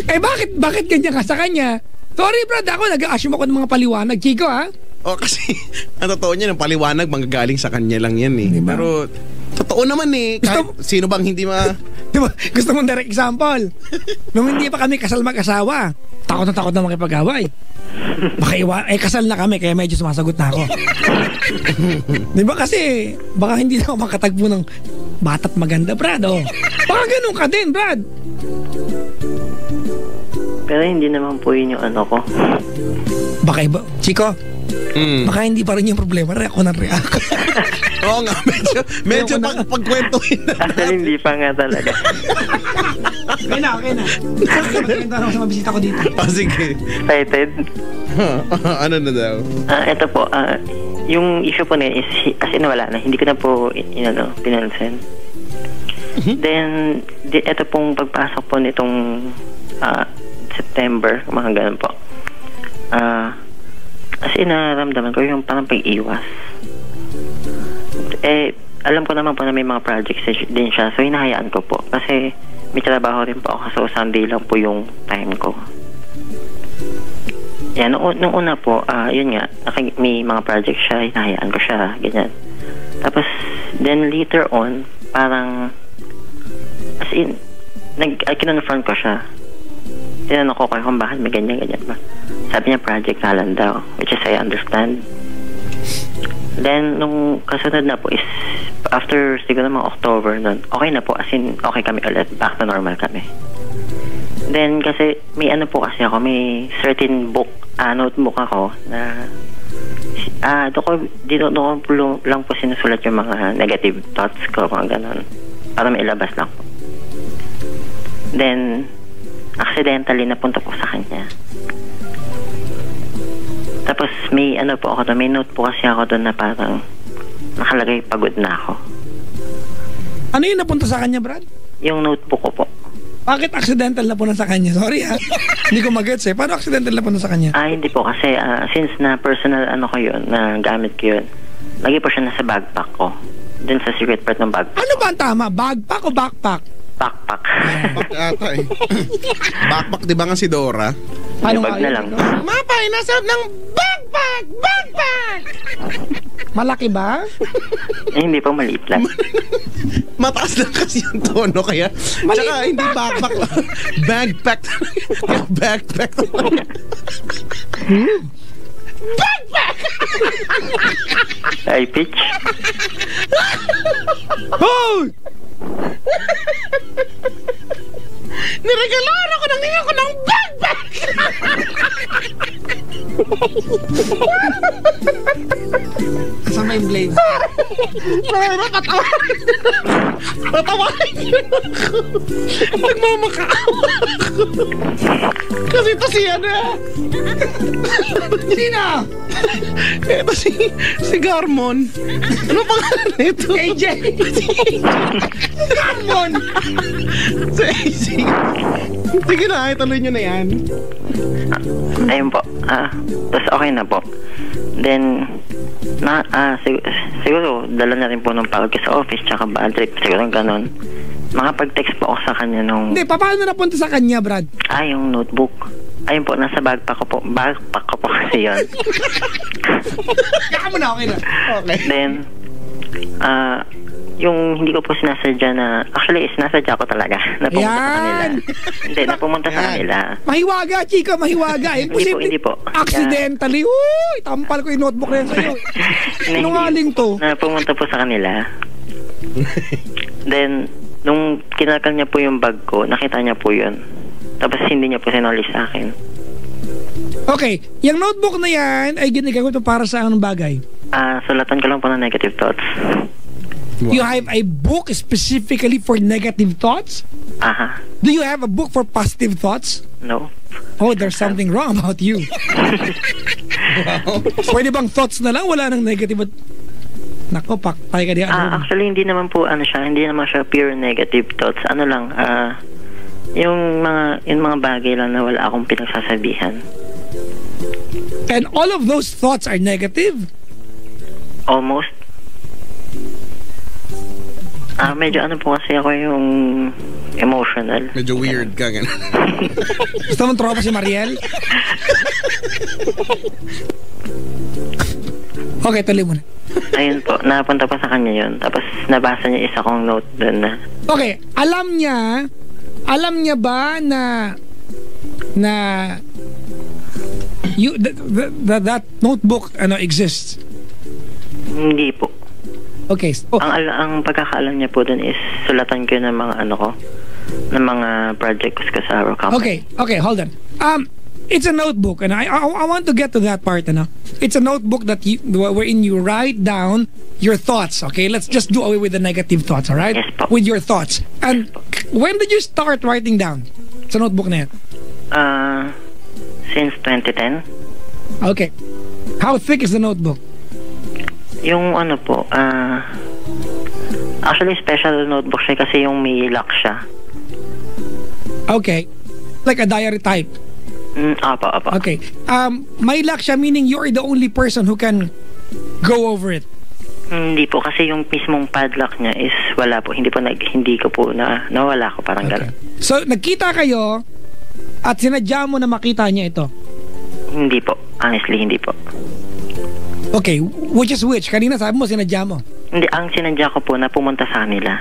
Eh bakit ganyan ka sa kanya? Sorry, Brad, ako nag-assume ako ng mga paliwanag. Chico, ha? Kasi ang totoo niya, ng paliwanag manggagaling sa kanya lang yan eh. Diba? Pero totoo naman eh. Sino bang hindi Diba? Gusto mong direct example? Nung hindi pa kami kasal mag-asawa, takot na makipag-away. Kasal na kami, kaya medyo sumasagot na ako. Diba kasi, baka hindi na ako makatagpo ng bata't maganda, Brad. Oh. Baka ganun ka din, Brad. Pero hindi naman po yun yung ano ko. Baka iba, Chico, baka hindi pa rin yung problema. React ko ng react. Oo nga, medyo pagkwentuhin na. Actually, hindi pa nga talaga. Okay na. Magkwento na ako sa mabisita ko dito. Sige. Excited? Ano na daw? Ito po, yung issue po na is, as in wala na. Hindi ko na po, pinansin. Then, ito pong pagpasok po nitong September, mga ganun po. As in, naramdaman ko yung parang pag-iwas. Alam ko naman po na may mga projects din siya, so hinahayaan ko po. Kasi may trabaho rin po ako, so Sunday lang po yung time ko. Yan, nung una po, yun nga, may mga projects siya, hinahayaan ko siya, ganyan. Tapos, then later on, parang, as in, kinonfront ko siya. Tinanong ko kung bakit may ganyan ba. Sabi niya, project na lang daw, which is I understand. Then, nung kasunod na po is, after siguro mga October nun, okay na po, as in, okay kami ulit, back to normal kami. Then, kasi, may may certain book, notebook ako, na, dito ko lang po sinusulat yung mga negative thoughts ko, mga ganun, para mailabas lang po. Then, accidentally napunta po sa kanya. Tapos may may note po kasi ako doon na parang nakalagay pagod na ako. Ano yung napunta sa kanya, Brad? Yung notebook ko po. Bakit accidental na po na sa kanya? Sorry ha. Hindi ko mag-gets Paano accidental na po na sa kanya? Hindi po kasi since na personal ko yun, na gamit ko yun, lagi po siya nasa backpack ko. Dun sa secret part ng backpack. Ano ba ang tama? Backpack o backpack? Backpack. Backpack ata eh. Backpack, di ba nga si Dora? Paano bag na lang. Mapay, nasa loob ng backpack! Malaki ba? Hindi po, maliit lang. Mataas lang kasi yung tono, kaya tsaka hindi backpack lang. Bagpack. Backpack. Backpack! High pitch. Oh! Niregalaran ako ng nina ko ng backpack! Kasama yung blades. Patawain niyo ako. Nagmamakaawa ako. Kasi ito si Sino? Ito si Garmon. Ano pangalan nito? AJ! Garmon! Si AJ. Sige na, ituloy nyo na yan. Ayun po. Tapos okay na po. Then, siguro, dala na rin po ng pagod ko sa office, tsaka bad trip, siguro ganun. Makapag-text po ako sa kanya nung... Hindi, paano napunta sa kanya, Brad? Yung notebook. Ayun po, nasa backpack ko po. Backpack ko po kasi yun. Kaka mo na, okay na. Okay. Then, yung hindi ko po sinasadya na... Actually, sinasadya ko talaga. Napumunta sa kanila. Hindi, napumunta sa kanila. Mahiwaga, chika, mahiwaga. Hindi po. Accidentally. Uy, tampal ko yung notebook na yan sa'yo. Sinungaling to. Napumunta po sa kanila. Then, nung kinakal niya po yung bag ko, nakita niya po yun. Tapos hindi niya po sinuli sa akin. Okay, yung notebook na yan ay ginagamit mo para sa anong bagay? Sulatan ko lang po ng negative thoughts. Wow. You have a book specifically for negative thoughts? Aha. Do you have a book for positive thoughts? No. Oh, there's something wrong about you. Pwede bang thoughts na lang? Wala nang negative. Nako, paktay ka diyan. Actually, hindi naman po hindi naman siya pure negative thoughts. Ano lang, yung mga bagay lang na wala akong pinagsasabihan. And all of those thoughts are negative? Almost. Medyo po kasi ako yung emotional. Medyo weird ka, gano'n. Gusto mong tropa si Mariel? Okay, tuloy mo na. Ayun po, napunta pa sa kanya yun. Tapos nabasa niya isa kong note doon na... Okay, alam niya ba na that notebook exists? Hindi po. Okay. Oh. Ang pagkakaalam niya po doon is sulatan ko ng mga ng mga projects ko sa our company. Okay, hold on. it's a notebook, and I want to get to that part, ano? It's a notebook that wherein you write down your thoughts, okay? Let's just do away with the negative thoughts, all right? Yes, po. With your thoughts. And when did you start writing down sa notebook na yan? Since 2010. Okay. How thick is the notebook? Yung ano po, actually special notebook siya kasi yung may lock siya. Okay. Like a diary type. Apa. Okay. May lock siya, meaning you're the only person who can go over it. Hindi po kasi yung mismong padlock niya is wala po. Hindi ko po nawala ko, parang Okay. gano'n. So, nagkita kayo at sinadya mo na makita niya ito. Hindi po. Honestly, hindi po. Okay, which is which? Kanina sabi mo sinadya mo. Hindi, ang sinadya ko po na pumunta sa kanila.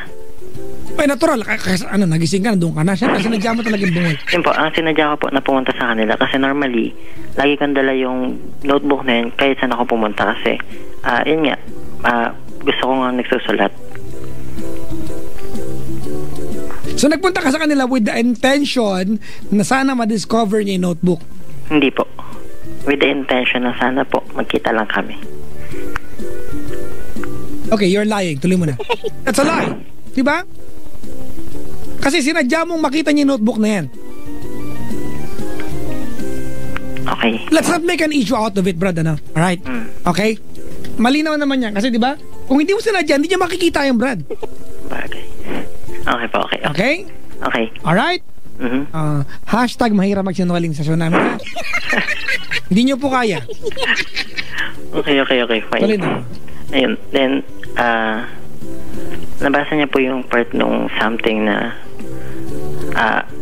Ay, natural. Kasi nagising ka na, doon ka na. Siyempre, sinadya mo talagang bungol. Yun po, ang sinadya ko po na pumunta sa kanila kasi normally, lagi kong dala yung notebook na yun kahit saan ako pumunta kasi, yun nga, gusto ko nga nagsusulat. So, nagpunta ka sa kanila with the intention na sana ma-discover niya yung notebook? Hindi po. With the intention na sana po, magkita lang kami. Okay, you're lying. Tuloy mo na. That's a lie. Diba? Kasi sinadya mong makita niya yung notebook na yan. Okay. Let's not make an issue out of it, Brad. Ano? Alright? Okay? Malinaw naman yan. Kasi diba, kung hindi mo sinadya, hindi niya makikita yung Brad. Bagay. Okay po, okay. Okay? Okay. Alright? Hashtag mahirap magsinungaling sa show namin. Ha? Hindi nyo po kaya. Okay. Fine. Tuloy na. Ayun. Then, nabasa niya po yung part nung something na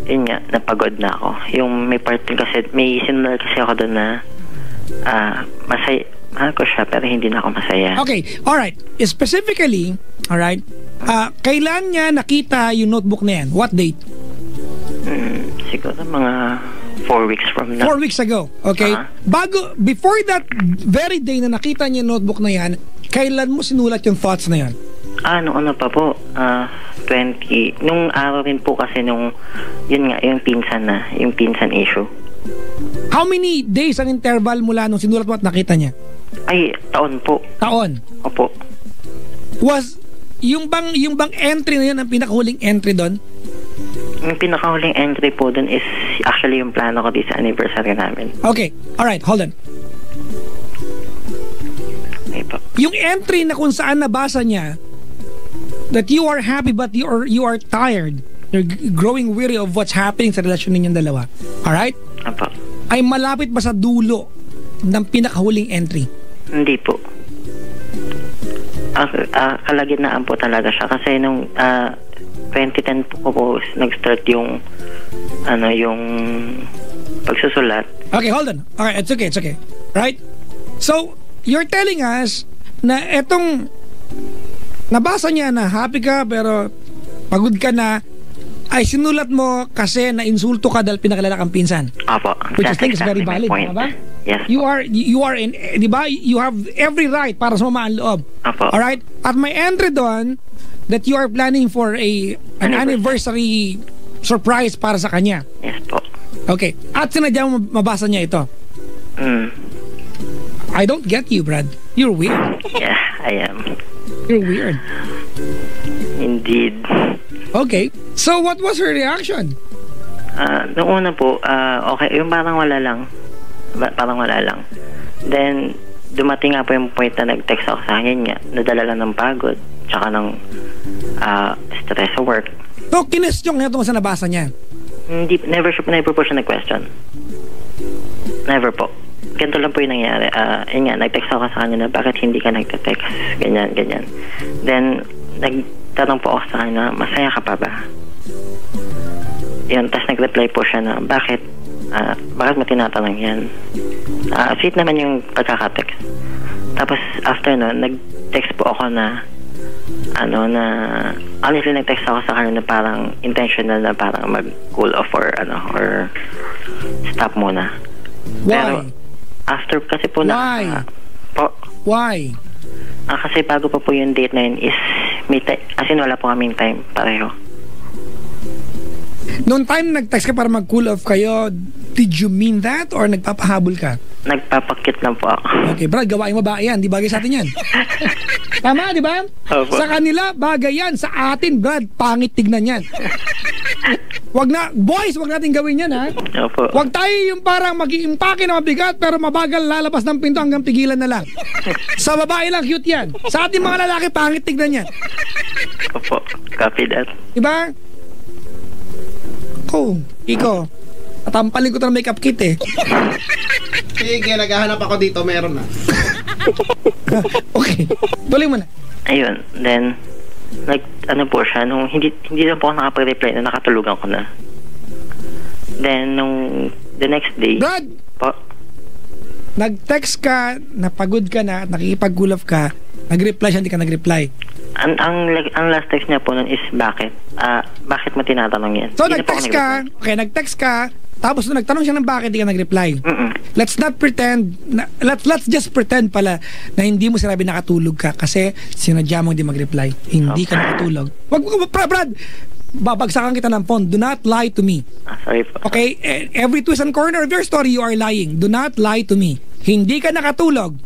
yun nga, napagod na ako. Yung may part din kasi, may sinulat kasi ako doon na masaya. Mahal ko siya pero hindi na ako masaya. Okay, alright. Specifically, alright, kailan niya nakita yung notebook na yan? What date? Siguro mga 4 weeks from now. 4 weeks ago, okay? Before that very day na nakita niya yung notebook na yan, kailan mo sinulat yung thoughts na yan? Ano pa po, 20, nung araw rin po kasi nung, yun nga, yung pinsan issue. How many days ang interval mula nung sinulat mo at nakita niya? Ay, taon po. Taon? Opo. Was, yung bang entry na yun, ang pinakahuling entry doon? Yung pinakahuling entry po doon is actually yung plano ko di sa anniversary namin. Okay, alright, hold on. Okay po. Yung entry na kung saan nabasa niya that you are happy but you are tired, you're growing weary of what's happening sa relasyon ninyong dalawa, alright? Opo. Ay malapit ba sa dulo ng pinakahuling entry? Hindi po. Kalagitnaan po talaga siya kasi nung 2010 po nag-start yung yung pagsusulat. Okay, hold on. Alright, it's okay. Right? So, you're telling us na etong nabasa niya na happy ka pero pagod ka na ay sinulat mo kasi na-insulto ka dahil pinakilala kang pinsan. Apo. Which I think is very valid, diba? Yes. You are in, diba? You have every right para sumama ang loob. Apo. Alright? At may entry doon that you are planning for an anniversary surprise para sa kanya. Yes po. Okay. At sinadya mo mabasa niya ito. I don't get you, Brad. You're weird. Yeah, I am. You're weird. Indeed. Okay. So, what was her reaction? Noong una po, okay, yung parang wala lang. Then, dumating nga po yung point na nag-text ako sa kanya nga, nadala lang ng pagod, tsaka ng stress sa work. So, kinestyon niya itong sa nabasa niya? Never po siya nag-question. Never po. Ganito lang po yung nangyari. Yun nga, nag-text ako sa kanya na bakit hindi ka nag-text, ganyan. Then, nagtanong po ako sa kanya, masaya ka pa ba? Yun, tapos nag-reply po siya na, bakit mo tinatanong yan? Sweet naman yung pagkaka-text. Tapos, after no, nag-text po ako na, honestly, nag-text ako sa kanya na parang intentional na parang mag-cool off or stop muna. Why? Pero, after kasi po Why? Why? Kasi bago pa po yung date na yun is as in wala po kaming time pareho. Noong time nag-text ka para mag-cool off kayo, Did you mean that or nagpapahabol ka? Nagpapakit lang po ako. Okay, Brad, gawain babae yan. Di bagay sa atin yan. Tama, di ba? Opo. Sa kanila, bagay yan. Sa atin, Brad, pangit tignan yan. Boys, wag natin gawin yan, ha? Opo. Wag tayo yung parang mag-iimpake na mabigat pero mabagal lalabas ng pinto hanggang pigilan na lang. Sa babae lang, cute yan. Sa ating mga lalaki, pangit tignan yan. Opo. Copy that. Diba? Iko. Atampalin ko ito ng makeup kit eh. Sige, naghahanap ako dito. Meron na. Okay. Tuloy mo na. Ayun. Then, ano po siya, nung hindi na po ako nakapag-reply na nakatulugan ko na. Then, the next day, Brad! po, Nag-text ka, napagod ka na, nakikipag-gulaf ka, nag-reply siya, hindi ka nag-reply. ang last text niya po nun is bakit? Bakit mo tinatanong yan? So, Hindi na po ako nag-text ka, tapos nung nagtanong siya ng bakit, hindi ka nag-reply. Mm-mm. Let's not pretend, let's just pretend pala na hindi mo sinabi nakatulog ka kasi sinadya mo hindi mag-reply. Hindi ka nakatulog. Brad, babagsakan kita ng phone. Do not lie to me. Sorry po. Okay? Every twist and corner of your story, you are lying. Do not lie to me. Hindi ka nakatulog.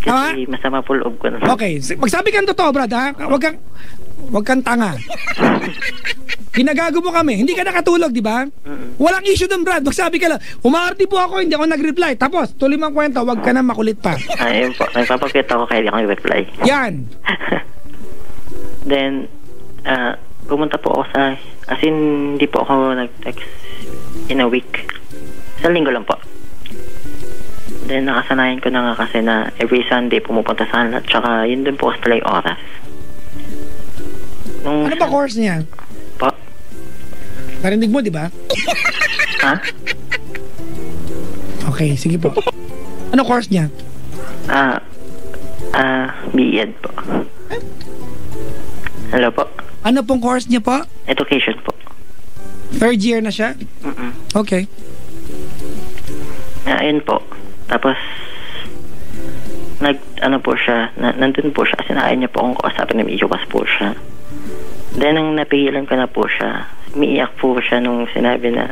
Kasi masama po loob ko na. Okay. Magsabi ka ng totoo, Brad, ha? Huwag kang tanga. Ginagago mo kami. Hindi ka nakatulog, di ba? Walang issue doon, Brad. Magsabi ka lang, umaarti po ako, hindi ako nag-reply. Tapos, tuloy mo ang kwento, huwag ka na makulit pa. Ayun po. Nagpapakita ako kaya hindi ako nag-reply. Yan. Then, pumunta po ako as in, hindi po ako nag-text in a week. Isang linggo lang po. Then, nakasanayan ko na nga kasi na every Sunday pumupunta sa kanila. Tsaka, yun din po kasi talaga yung oras. Ano ba course niya? Po? Narinig mo, di ba? Ha? Okay, sige po. Ano course niya? BEd po. Hello po? Ano pong course niya po? Education po. Third year na siya? Okay. Ayun po. Tapos, ano po siya, nandun po siya kasi ayaw niya po akong kausapin na medyo po siya. Then, nung napigilan ko na po siya, umiiyak po siya nung sinabi na,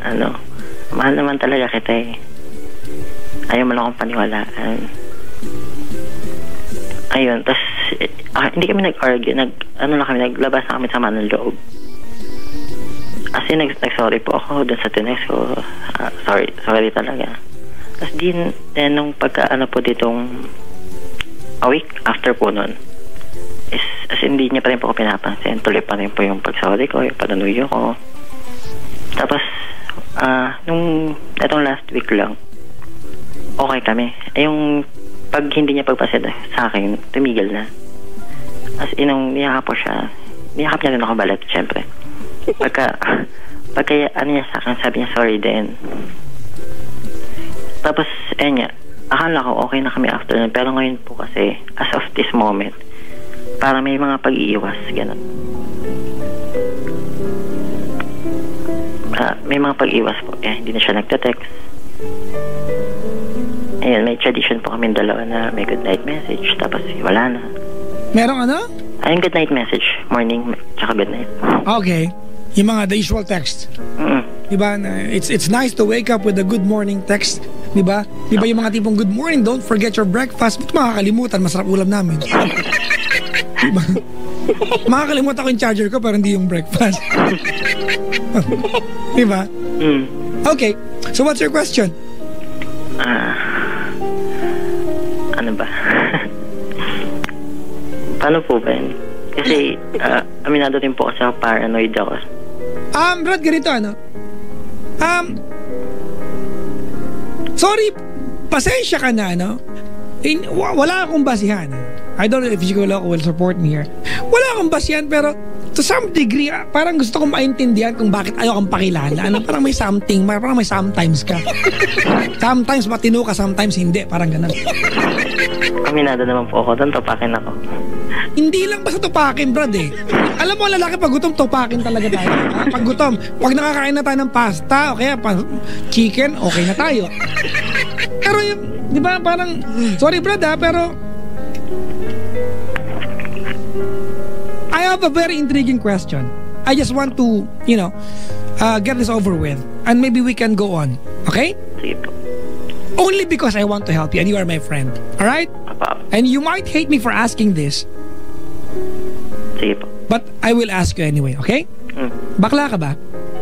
mahal naman talaga kita eh. Ayaw mo lang akong paniwalaan. Ayun, tas, hindi kami nag-argue, naglabas na kami sama ng loob. As in, nag-sorry po ako dun sa tinext ko. Sorry talaga. Tas then nung po ditong a week after po nun, is, as in, hindi niya pa rin po ako pinapansin. Tuloy pa rin po yung pag-sorry ko, yung pananuyo ko. Tapos, nung itong last week lang, okay kami. Yung pag hindi niya pagpasin sa akin, tumigil na. As in, nung niyakap niya rin ako balat, syempre. Pagka ano niya sa akin, sabi niya, sorry din. Tapos, niya, akala ko okay na kami after nun. Pero ngayon po kasi, as of this moment, para may mga pag-iiwas, gano'n. May mga pag-iwas po. Hindi na siya nagte-text. Ayun, may tradition po kami dalawa na may good night message. Tapos, wala na. Merong ano? Yung good night message. Morning, tsaka good night. Okay. Yung mga the usual text. Diba? It's nice to wake up with a good morning text. Diba? Diba yung mga tipong good morning, don't forget your breakfast. Ba't makakalimutan? Masarap ulam namin. Diba? Makakalimutan ko yung charger ko pero hindi yung breakfast. Diba? Okay. So what's your question? Ano ba? Paano po ba yun? Kasi, aminado rin po kasi ako paranoid ako. Brad, ganito sorry, pasensya ka na, wala akong basihan. I don't know if Gigolo will support me here. Wala akong basihan, pero to some degree, parang gusto kong maintindihan kung bakit ayaw kang pakilala. Parang may something, parang may sometimes ka. Sometimes matino ka, sometimes hindi. Parang ganun. Aminado naman po ako doon, topakin ako. Hindi lang basta tupakin, Brad eh. Alam mo, lalaki pag gutom, tupakin talaga tayo. Pag gutom, pag nakakain na tayo ng pasta, okay, chicken, okay na tayo. Pero di ba, parang, sorry Brad pero I have a very intriguing question. I just want to, get this over with and maybe we can go on. Okay? Sige po. Only because I want to help you and you are my friend. Alright? Apa. And you might hate me for asking this, Sige po. but I will ask you anyway, okay? Bakla ka ba?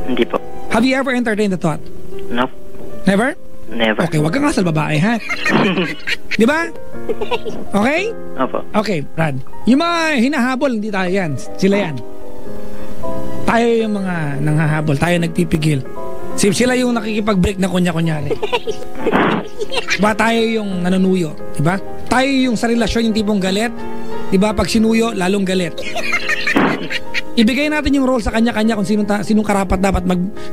Hindi po. Have you ever entertained the thought? Nope. Never? Never. Okay, wag kang ngasal babae, ha? Di ba? Okay? Opo. Okay, Brad. Yung mga hinahabol, hindi tayo yan. Sila yan. Tayo yung mga nanghahabol. Tayo nagpipigil. Sila yung nakikipag-break na kunya-kunyari. Diba tayo yung nanunuyo? Diba? Tayo yung sa relasyon yung tipong galit. Diba? Pag sinuyo, lalong galit. Ibigay natin yung role sa kanya-kanya kung sinong karapat dapat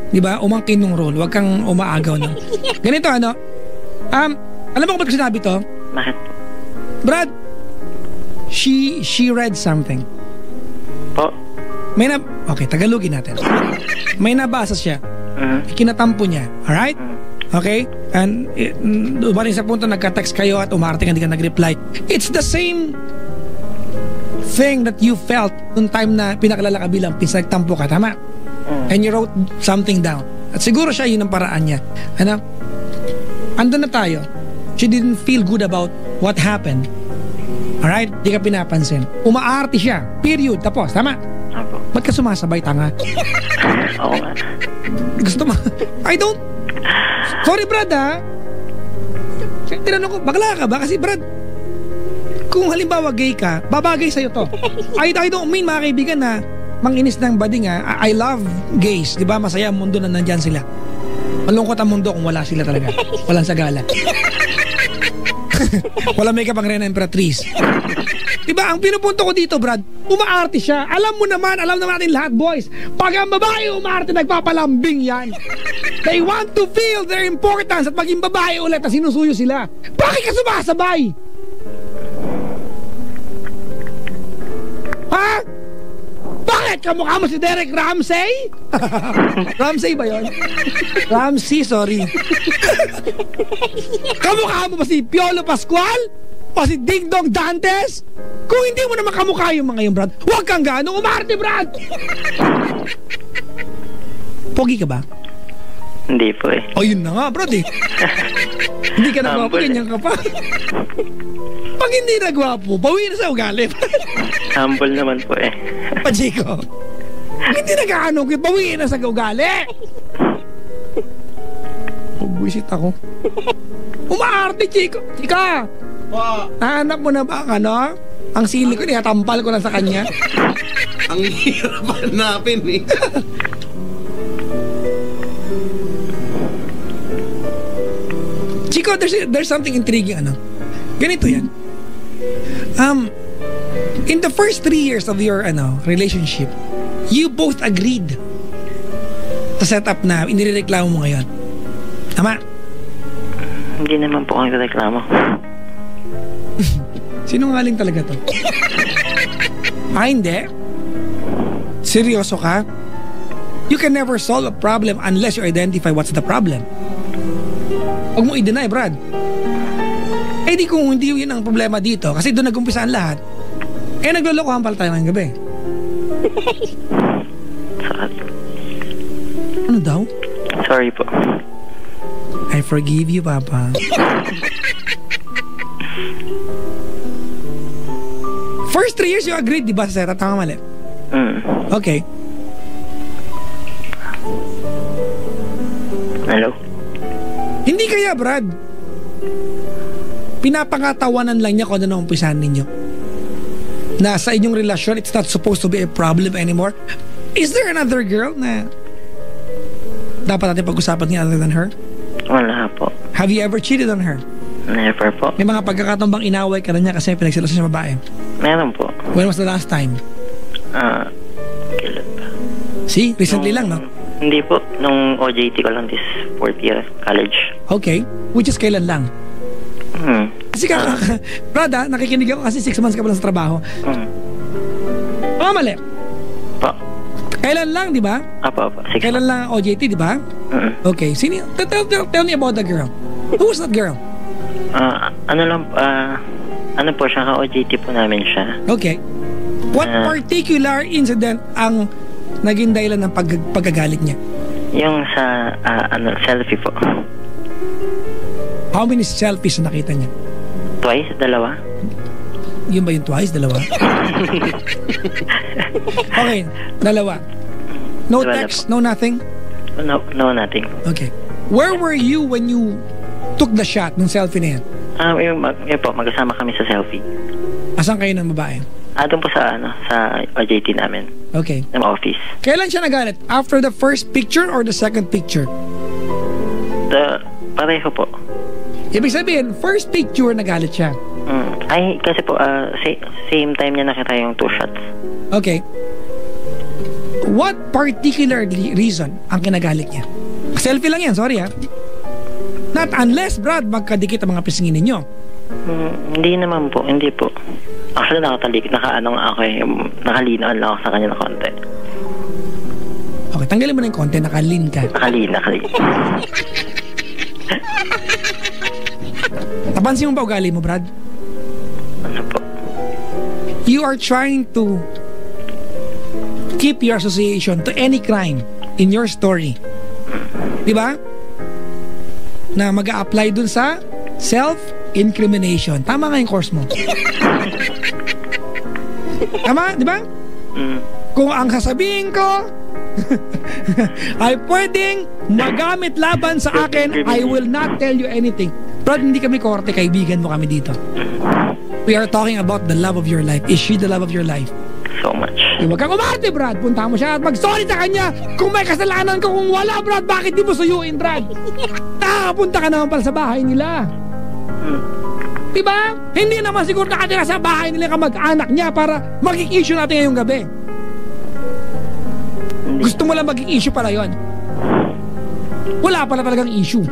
diba, umangkin ng role. Huwag kang umaagaw ng. Ganito ano? Alam mo kung ba't ko sinabi to? Bakit po? Brad, she read something. Po? Okay, Tagalogin natin. May nabasa siya. Kinatampo niya. Alright? Okay? And dumating sa punto nagka-text kayo at umarte hindi ka nag-reply. It's the same thing that you felt nung time na pinakalala ka bilang pinagtampo ka. Tama? And you wrote something down. At siguro siya yun ang paraan niya. Ano? Andun na tayo. She didn't feel good about what happened. Alright? Di ka pinapansin. Umaarte siya. Period. Tapos. Tama? Opo. Ba't ka sumasabay, tanga? Oo nga. Gusto mo? I don't. Sorry, Brad, ha? Tinanong ko, bakla ka ba? Kasi, Brad, kung halimbawa gay ka, babagay sa'yo to. I don't mean, mga kaibigan, na manginis ng bading, ha? I love gays. Di ba? Masaya ang mundo na nandyan sila. Malungkot ang mundo kung wala sila talaga. Walang sagala. Walang makeup ang Rena Emperatriz. Diba, ang pinupunto ko dito, Brad, umaarte siya. Alam naman natin lahat, boys. Pag ang babae umaarte, nagpapalambing yan. They want to feel their importance at maging babae ulit na sinusuyo sila. Bakit ka sumasabay? Ha? Bakit? Kamukha mo si Derek Ramsey? Ramsey ba yun? Ramsey, sorry. Kamukha mo ba si Piolo Pascual? O si Ding Dong Dantes? Kung hindi mo naman kamukha yung mga yung, Brad, huwag kang ganong umarte, Brad! Pogi ka ba? Hindi po eh. O yun na nga, Brad eh. Hindi ka nagwapo, ganyan ka pa. Pag hindi nagwapo, bawi na sa ugali. Humble naman po eh. Pa, Chico. Hindi nag-ano, bawi na sa ugali. Pagbuisit ako. Umaarte, Chico. Chika! Nahanap mo na ba ang ano? Ang sili ko, niyatampal ko lang sa kanya. Ang hirap hanapin eh. Chico, there's something intriguing ano. Ganito yan. In the first 3 years of your relationship, you both agreed sa setup na inireklamo mo ngayon. Tama? Hindi naman po ako reklamo. Sinungaling talaga to. Hindi? Seryoso ka? You can never solve a problem unless you identify what's the problem. Huwag mo i-deny, Brad. Eh di kung hindi yun ang problema dito, kasi doon nag-umpisa ang lahat, eh naglolokohan pala tayo ngayong gabi. Ano daw? Sorry po. I forgive you, Papa. First 3 years you agreed, di ba, sa setup? Tama mali? Okay. Hello? Hindi kaya, Brad, pinapangatawanan lang niya kung ano na umpisahan ninyo. Na sa inyong relasyon, it's not supposed to be a problem anymore. Is there another girl na dapat natin pag-usapan niya other than her? Wala po. Have you ever cheated on her? Never po. May mga pagkakataon bang inaway ka na niya kasi pinagsilosan sa babae? Meron po. When was the last time? Kailan ba? See? Recently lang, no? Hindi po. Nung OJT ko lang this 4th year college. Okay. Which is kailan lang? Kasi Brad, nakikinig ako kasi 6 months ka pa lang sa trabaho. Mali. Po. Kailan lang, di ba? Apo. Kailan lang OJT, di ba? Okay. Tell me about the girl. Who was that girl? Ano po siya, ka-OJT po namin siya. Okay. What particular incident ang naging dahilan ng pagkagalit niya? Yung sa, selfie po. How many selfies na nakita niya? Twice, 2. Yun ba yung twice? 2? Okay, 2. No Dalawa text, no nothing? No, nothing. Okay. Where were you when you took the shot ng selfie na yan? Yun po, magkasama kami sa selfie. Asan kayo ng babae? Doon po sa, sa OJT namin. Okay. Ng office. Kailan siya nagalit? After the first picture or the second picture? Pareho po. Ibig sabihin, first picture nagalit siya. Ay, kasi po, same time niya nakita yung 2 shots. Okay. What particular reason ang kinagalit niya? Selfie lang yan, sorry ha. Not unless, Brad, magkadikit ang mga pisngin ninyo. Hindi naman po, hindi po. Actually, nakaano nga ako nakalinoan lang ako sa kanya na konti. Okay, tanggalin mo na yung konti, nakalin ka. Nakalin. Napansin mo ba ugali mo, Brad? Ano po? You are trying to keep your association to any crime in your story. Di ba? Na mag-a-apply dun sa self-incrimination. Tama nga yung course mo. Tama, di ba? Kung ang sasabihin ko ay pwedeng magamit laban sa akin, I will not tell you anything. Brad, hindi kami korte, kaibigan mo kami dito. We are talking about the love of your life. Is she the love of your life? So much. Huwag kang umarte, Brad. Punta mo siya at mag-sorry sa kanya. Kung may kasalanan ka, kung wala, Brad, bakit di mo suyuin, Brad? Nakakapunta ka naman pala sa bahay nila. Diba? Hindi naman siguro nakatira sa bahay nila kamag-anak niya para maging issue natin ngayong gabi. Gusto mo lang maging issue pala yon. Wala pala talagang issue.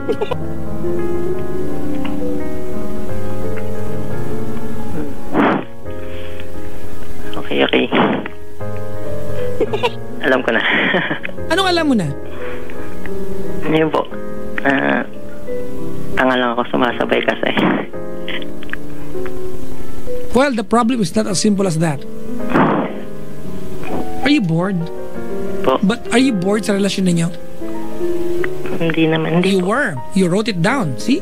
Okay. Alam ko na. Anong alam mo na? Yun po. Tanga lang ako sumasabay kasi. Well, the problem is not as simple as that. Are you bored? Po? But are you bored sa relasyon ninyo? Hindi naman. Hindi You po. were. You wrote it down. See?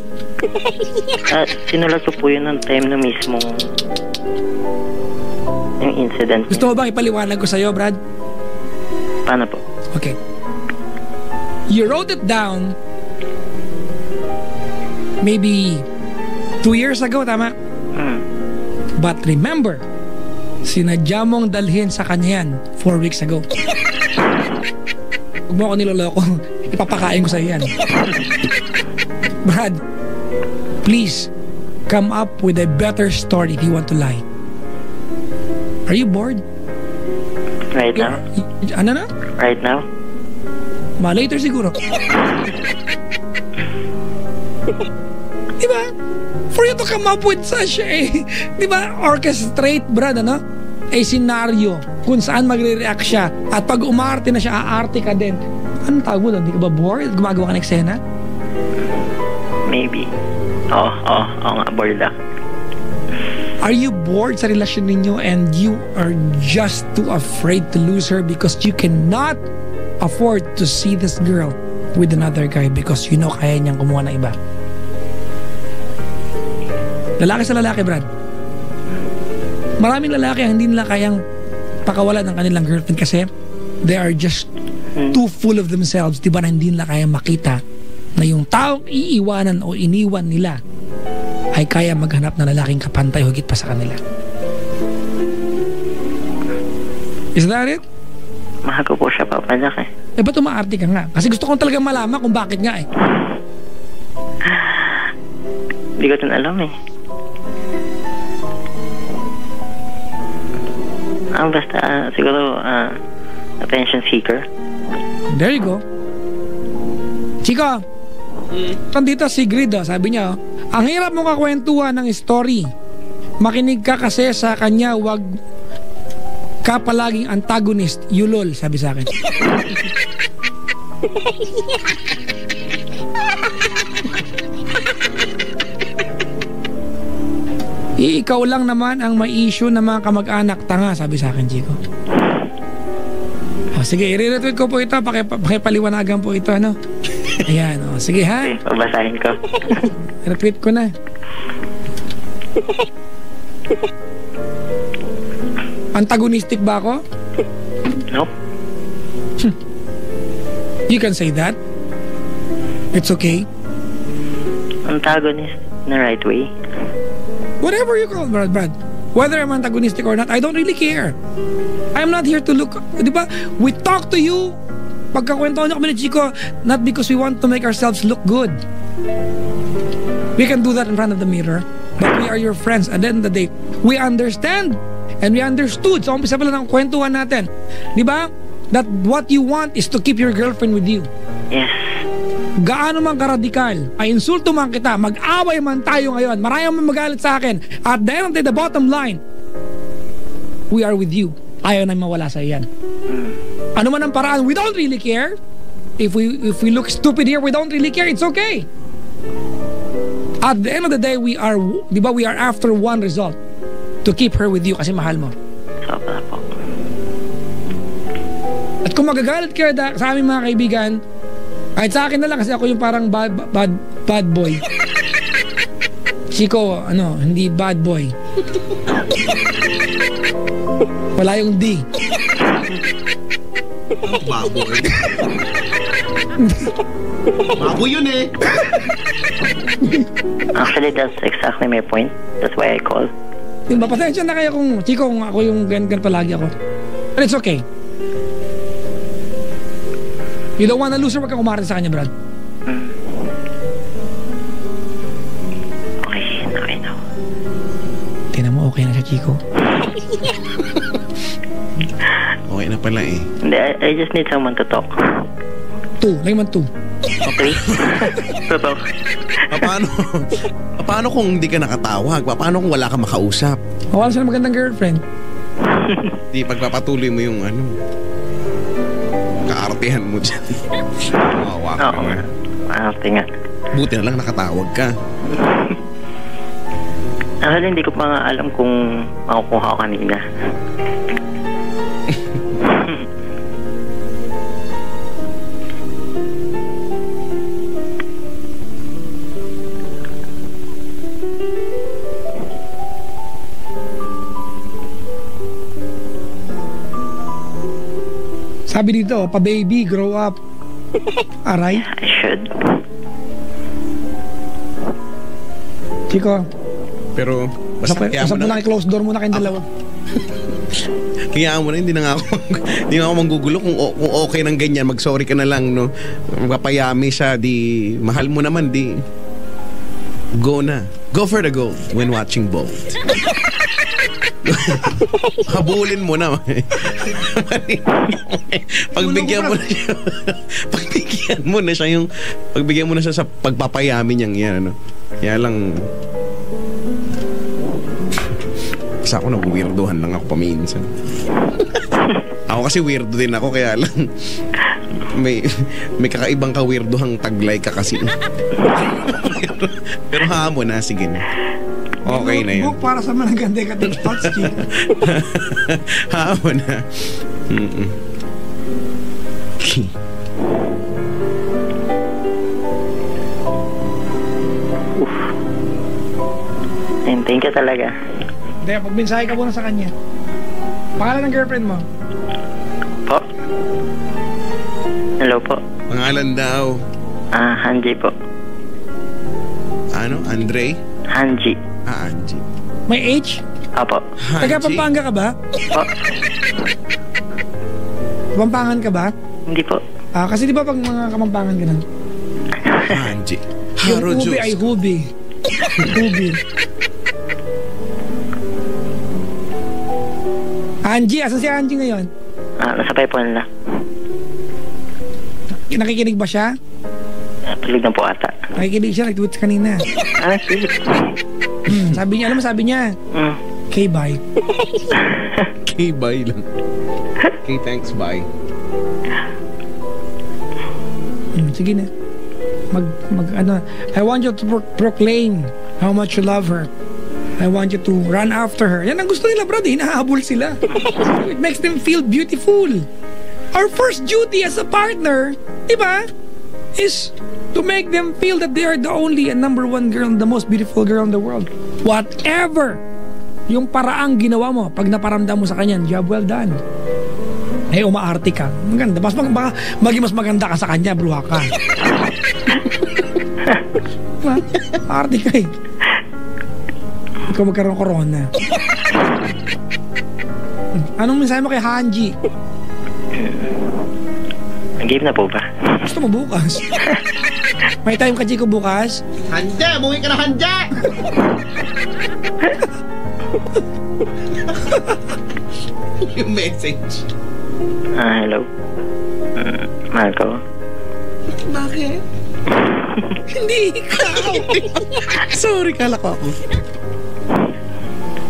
Sinulat ko po yun ng time na mismo yung incident. Gusto mo bang ipaliwanag ko sa'yo, Brad? Paano po? Okay. You wrote it down maybe 2 years ago, tama? But remember, sinadya mong dalhin sa kanya yan 4 weeks ago. Huwag mo ako niloloko. Ipapakain ko sa'yo yan. Brad, please, come up with a better story if you want to lie. Are you bored? Right now? Ano na? Right now? Later siguro. Diba? For you to come up with such a, diba, orchestrate, Brad, ano? A scenario kung saan magre-react siya at pag umarte na siya, aarte ka din. Anong tawag mo doon? Hindi ka ba bored? Gumagawa ka ng eksena? Maybe. Oo nga, bored ako. Are you bored sa relasyon ninyo and you are just too afraid to lose her because you cannot afford to see this girl with another guy because you know kaya niyang kumuha ng iba? Lalaki sa lalaki, Brad. Maraming lalaki ang hindi nila kayang pakawalan ng kanilang girlfriend kasi they are just too full of themselves. Diba na hindi nila kayang makita na yung taong iiwanan o iniwan nila ay kaya maghanap ng lalaking kapantay higit pa sa kanila. Is that it? Mahal ko po siya, Papa Jack eh. Eh ba't umaarte ka nga? Kasi gusto kong talagang malaman kung bakit nga eh. Hindi ko din alam eh. Basta siguro attention seeker. There you go. Chico, nandito si Grid, sabi niya, ang hirap mong kakwentuhan ng story. Makinig ka kasi sa kanya, wag ka palaging antagonist. Yulol, sabi sa akin. Ikaw lang naman ang may issue ng mga kamag-anak. Tanga, sabi sa akin, Chico. Sige, i-retweet ko po ito. Pakipaliwanagan po ito, ano? Ayan, sige ha. Okay, babasahin ko. Retweet ko na. Antagonistic ba ako? Nope. You can say that. It's okay. Antagonist na right way. Whatever you call it, Brad. Whether I'm antagonistic or not, I don't really care. I'm not here to look, di ba? We talk to you, pagkakwentuhan niyo kami ni Chico, not because we want to make ourselves look good. We can do that in front of the mirror, but we are your friends. At the end of the day, we understand and we understood. So, umpisa pala ng kwentuhan natin. Di ba? That what you want is to keep your girlfriend with you. Yes. Gaano man karadikal, ay insulto man kita, mag-away man tayo ngayon, maraming man magalit sa akin, at the end of the bottom line, we are with you. Ayaw na mawala sa iyan. Ano man ang paraan, we don't really care. If we look stupid here, we don't really care. It's okay. At the end of the day, we are, di ba, we are after one result. To keep her with you kasi mahal mo. Sobra po. At kung magagalit ka sa aming mga kaibigan, kahit sa akin na lang kasi ako yung parang bad boy. Chico, hindi bad boy. Wala yung D. Baboy. Baboy yun eh. Actually, that's exactly my point. That's why I called. Yung pasensya na kayo kung Chico, kung ako yung gan palagi ako. But it's okay. You don't wanna lose her, wag kang umarate sa kanya, Brad. Okay now. Tingnan mo, okay na siya, Chico. Okay na pala eh. Hindi, I just need someone to talk. Lagyan man 2. Okay? To talk. Paano kung hindi ka nakatawag? Paano kung wala ka makausap? Wala siya ng magandang girlfriend. Di pagpapatuloy mo yung kaartihan mo dyan. Mawawa ka Oo naman. nga. Nga. Buti na lang nakatawag ka. Actually, hindi ko pa nga alam kung makukuha ko kanina. Sabi dito, pa-baby, grow up. Aray. I should. Chico, Pero basta kaya mo usap mo na, close door muna kayong dalawa. Kaya mo na, hindi na ako manggugulo kung okay ng ganyan, mag-sorry ka na lang, no? Magpapayami siya, di mahal mo naman, di go na. Go for the gold when watching Bolt. Habulin mo na. Pagbigyan mo na siya. Pagbigyan mo na siya sa pagpapayami niyang yan, ano. Kaya lang kasi ako nag-weirdohan lang ako paminsan. Ako kasi weirdo din ako, kaya lang may kakaibang ka-weirdohang taglay ka kasi. Pero hamon na, sige na. Okay na yun. Book para sa managande ka din thoughts, Chico. Hamon na. Thank you talaga. Hindi, magmensahe ka muna sa kanya. Pangalan ng girlfriend mo? Po? Hello po. Pangalan daw. Hanji po. Ano? Andre? Hanji. Angie. May H? Apo. Taga Pampanga ka ba? Po? Pampangan ka ba? Hindi po. Kasi di ba pag mga Kamampangan ka nun? Angie. Yung Haro ubi juice. ay hubi. Hubi. Angie, asan si Angie ngayon? Nasa Paypon na. Nakikinig ba siya? Tulig na po ata. Nakikinig siya, nag-tweet kanina. Sige. Sabi niya, alam mo sabi niya? Okay, bye. Okay, bye lang. Okay, thanks, bye. Sige na. I want you to proclaim how much you love her. I want you to run after her. Yan ang gusto nila, bro. Hinahabol sila. It makes them feel beautiful. Our first duty as a partner, diba, is to make them feel that they are the only and number one girl, the most beautiful girl in the world. Whatever yung paraang ginawa mo, pag naparamdam mo sa kanya, job well done. Eh, umaarte ka. Maganda. Maging mas maganda ka sa kanya, bruha ka. Arte ka eh. Ikaw magkaroon corona. Anong mensahe mo kay Hanji? Game na po ba? Gusto mo bukas? May time ka, Chico, bukas? Handa! Buwi ka na handa! Yung message. Hello. Mahal ko. Bakit? Hindi ikaw. Sorry, kala ko ako.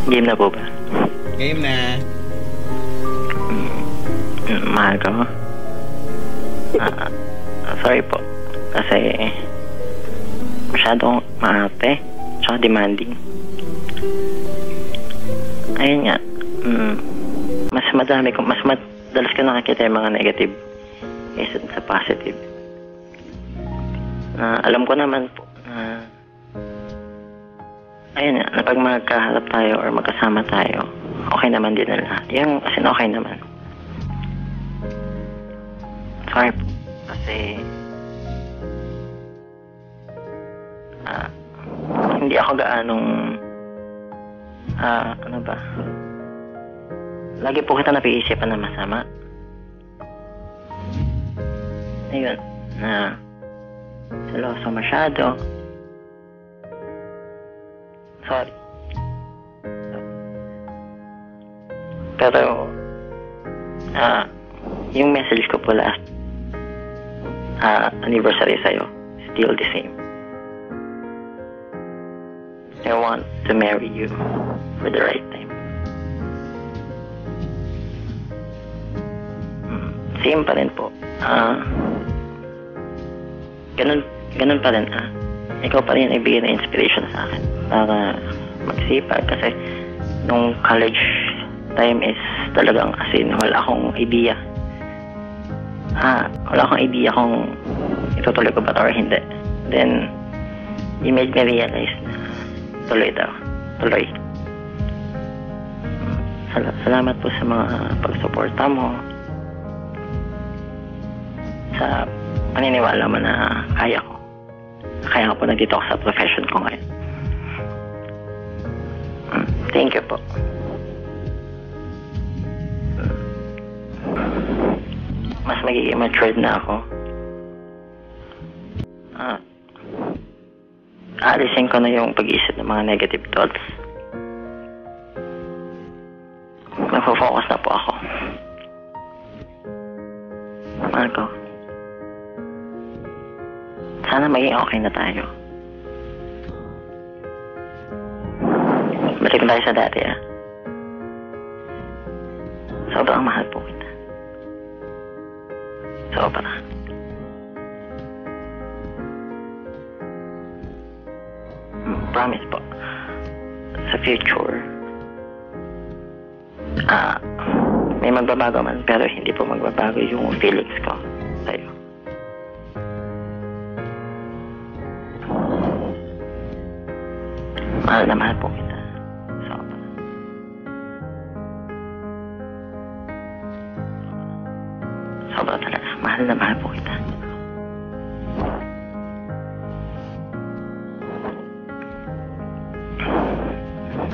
Game na po ba? Game na. Mahal ko. Sorry po. Kasi masyadong maarte tsaka demanding. Ayun nga. Mas madalas ko nakikita yung mga negative kaysa sa positive. Alam ko naman po na ayun nga, na pag magkaharap tayo or magkasama tayo, okay naman din na lahat. Yung as in okay naman. Sorry po. Kasi hindi ako gaanong ano ba, lagi po kita napiisipan na masama. Ayun, na seloso masyado. Sorry. Pero yung message ko po last anniversary sa'yo, still the same. I want to marry you for the right time. Same pa rin po. Ganun pa rin. Ikaw pa rin ibigay na inspiration sa akin para magsipag. Kasi nung college time is talagang as in wala akong idea. Wala akong idea kung itutuloy ko ba or hindi. Then, you made me realize na tuloy daw. Tuloy. Salamat po sa mga pagsuporta mo. Sa paniniwala mo na kaya ko. Kaya ko po nandito ako sa profession ko ngayon. Thank you po. Mas magiging matured na ako. Aalisin ko na yung pag-iisip ng mga negative thoughts. Nagpo-focus na po ako. Mahal ko. Sana maging okay na tayo. Balik tayo sa dati, Sobrang mahal po kita. Sobra. Promise po. Sa future, may magbabago man, pero hindi po magbabago yung feelings ko sa'yo. Mahal na mahal po kita. Sobra. Sobra talaga. Mahal na mahal po kita.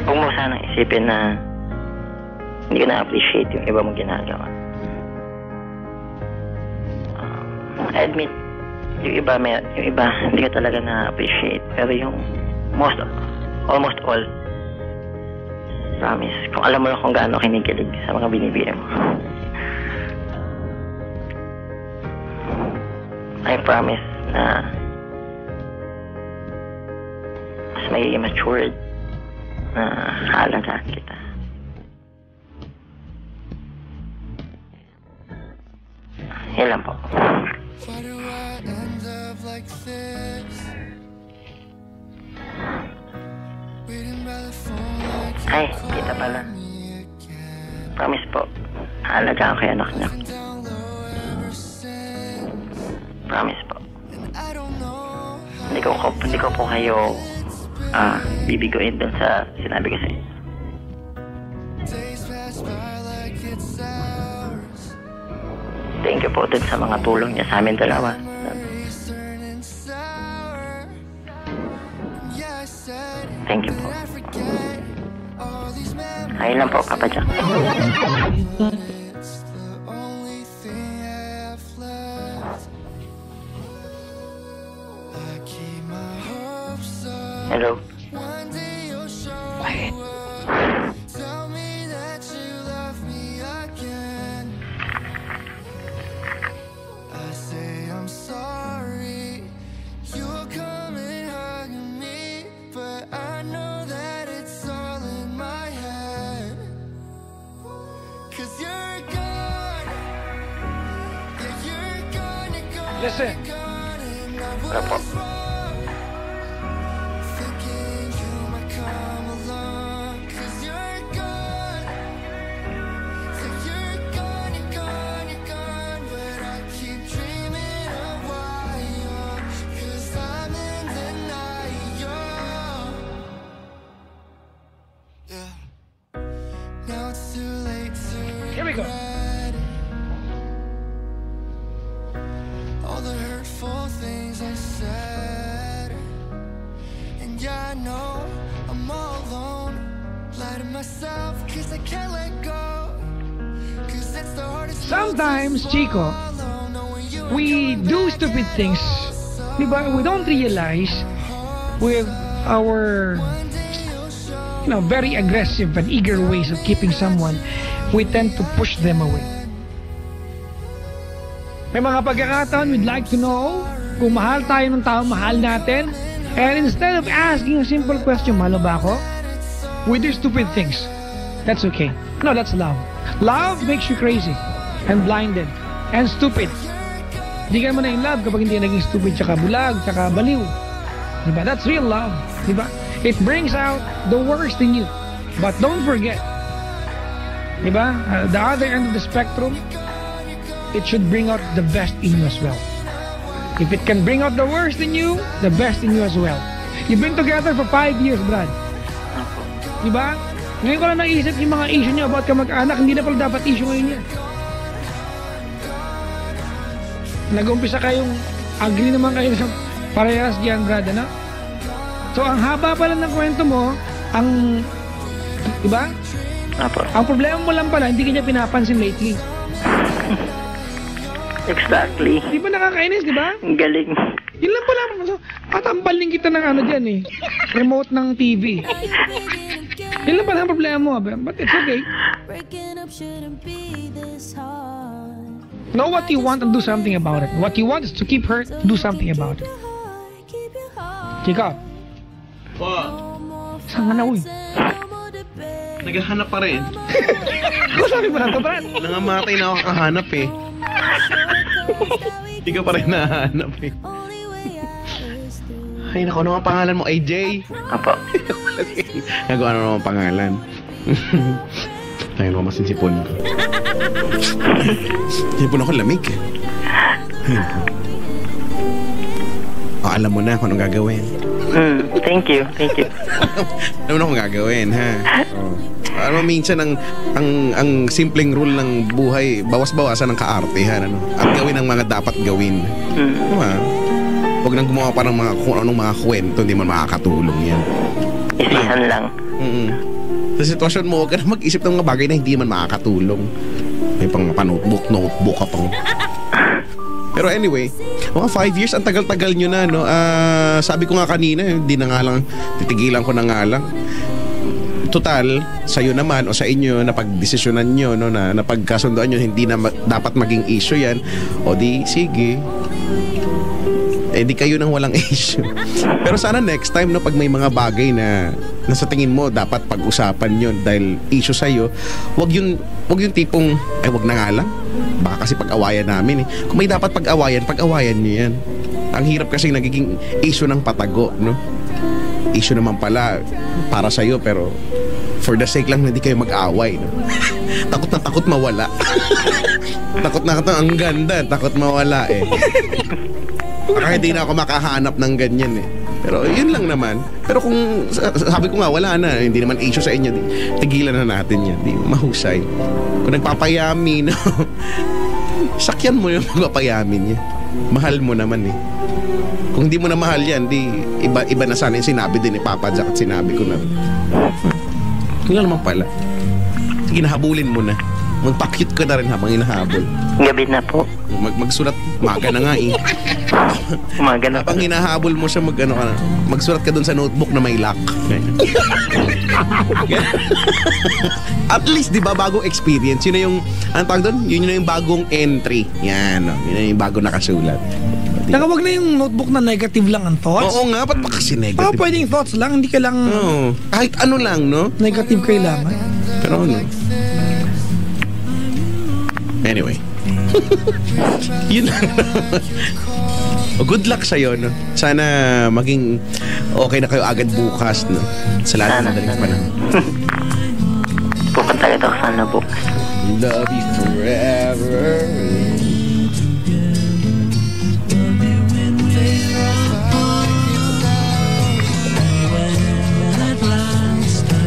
Huwag mo sanang isipin na hindi ko na-appreciate yung iba mong ginagawa. I admit, yung iba hindi ko talaga na-appreciate. Pero yung almost all, promise, kung alam mo lang kung gaano kinikilig sa mga binibigay mo. I promise na mas magiging matured na haalagaan kita. Yan lang po. Ay, kita pala. Promise po, haalagaan ko yung anak niya. promise po. Hindi ko po kayo bibiguin doon sa sinabi ko sa inyo. Thank you po dun sa mga tulong niya sa amin dalawa. Thank you po. Ayun lang po, Papa Jack. Hello? Quiet. Listen. Apo. Here we go. All the hurtful things I said, and yeah, I know I'm all alone. Lie to myself 'cause I can't let go. 'Cause it's the hardest. Sometimes, Chico, we do stupid things. Diba? We don't realize with our very aggressive and eager ways of keeping someone, we tend to push them away. May mga pagkakataon we'd like to know kung mahal tayo ng tao, mahal natin. And instead of asking a simple question, mahal ba ako? We do stupid things. That's okay. No, that's love. Love makes you crazy and blinded and stupid. Hindi ka naman na in love kapag hindi naging stupid, tsaka bulag, tsaka baliw. Diba? That's real love. Diba? It brings out the worst in you. But don't forget, diba? The other end of the spectrum, it should bring out the best in you as well. If it can bring out the worst in you, the best in you as well. You've been together for 5 years, Brad. Diba? Ngayon ko lang naisip yung mga issue niyo about kamag-anak, hindi na pala dapat issue ngayon yan. Nag-umpisa kayong agree naman kayo sa parehas diyan, Brad, ano? So, ang haba pala ng kwento mo, diba? Apo. Ang problema mo lang pala, hindi ka niya pinapansin lately. Exactly. Di ba nakakainis, di ba? Ang galing. Yun lang pala. Atampalin kita ng dyan eh. Remote ng TV. Yun lang pala ang problema mo, but it's okay. Know what you want and do something about it. What you want is to keep hurt, do something about it. Chico. Saan ka na, uy? Naghahanap pa rin. Ako sabi mo na to, Brad. Nangamatay na ako kahanap eh. Hindi ka pa rin nahanap eh. Ay, naku, ano ang pangalan mo? AJ? Apo. Nagawa na naman ang pangalan. Tayo naman masinsipon ko. Sipon ako lamig eh. Alam mo na kung anong gagawin. Thank you. Alam mo na kung gagawin, ha? Ano minsan ang simpleng rule ng buhay, bawas-bawasan ng kaartehan, ano? At gawin ang mga dapat gawin. Diba? Huwag nang gumawa pa ng kung anong mga kwento, hindi man makakatulong yan. Isihan lang. Sa sitwasyon mo, huwag ka na mag-isip ng mga bagay na hindi man makakatulong. May pang notebook ka pang. Pero anyway, mga 5 years, ang tagal-tagal nyo na, no? Sabi ko nga kanina, hindi na nga lang, titigilan ko na nga lang. Total, sa'yo naman o sa inyo, napagdesisyonan nyo, no, na napagkasundoan nyo, hindi na dapat maging issue yan. O di, sige. Di kayo nang walang issue. Pero sana next time, no, pag may mga bagay na sa tingin mo dapat pag-usapan yun dahil issue sa'yo, wag yung tipong, wag na nga lang. Baka kasi pag-awayan namin eh. Kung may dapat pag-awayan nyo yan. Ang hirap kasi nagiging issue ng patago, no? Issue naman pala para sa'yo, pero for the sake lang na hindi kayo mag-away, no? Takot mawala. Takot na ang ganda, takot mawala eh. Parang hindi na ako makahanap ng ganyan eh. Pero yun lang naman. Pero kung sabi ko nga wala na, hindi naman issue sa inyo, tigilan na natin yan. Di mahusay. Kung nagpapayami, no, sakyan mo yung magpapayamin niya. Mahal mo naman eh. Kung hindi mo na mahal yan, di iba na sana yung sinabi din ni Papa Jack at sinabi ko na. Yun lang naman pala. Sige, nahabulin mo na. Magpakit ka na rin habang hinahabol. Gabi na po. Magsulat, maga na nga eh. Umaga na po. Habang hinahabol mo siya, magsulat ka dun sa notebook na may lock. At least, di ba, bagong experience. Yun na yung, anong tawag dun? Yun na yung bagong entry. Yan, no? Yun na yung bagong nakasulat. Saka wag na yung notebook na negative lang ang thoughts. Oo nga, ba't pa kasi negative? Pwedeng thoughts lang, hindi ka lang kahit ano lang, no? negative kailangan. Pero ano? Anyway. Yun lang. Good luck sa'yo, no? Sana maging okay na kayo agad bukas, no? Sa lahat ng madaling panahon. Pupunta ka daw sana bukas. Love you forever.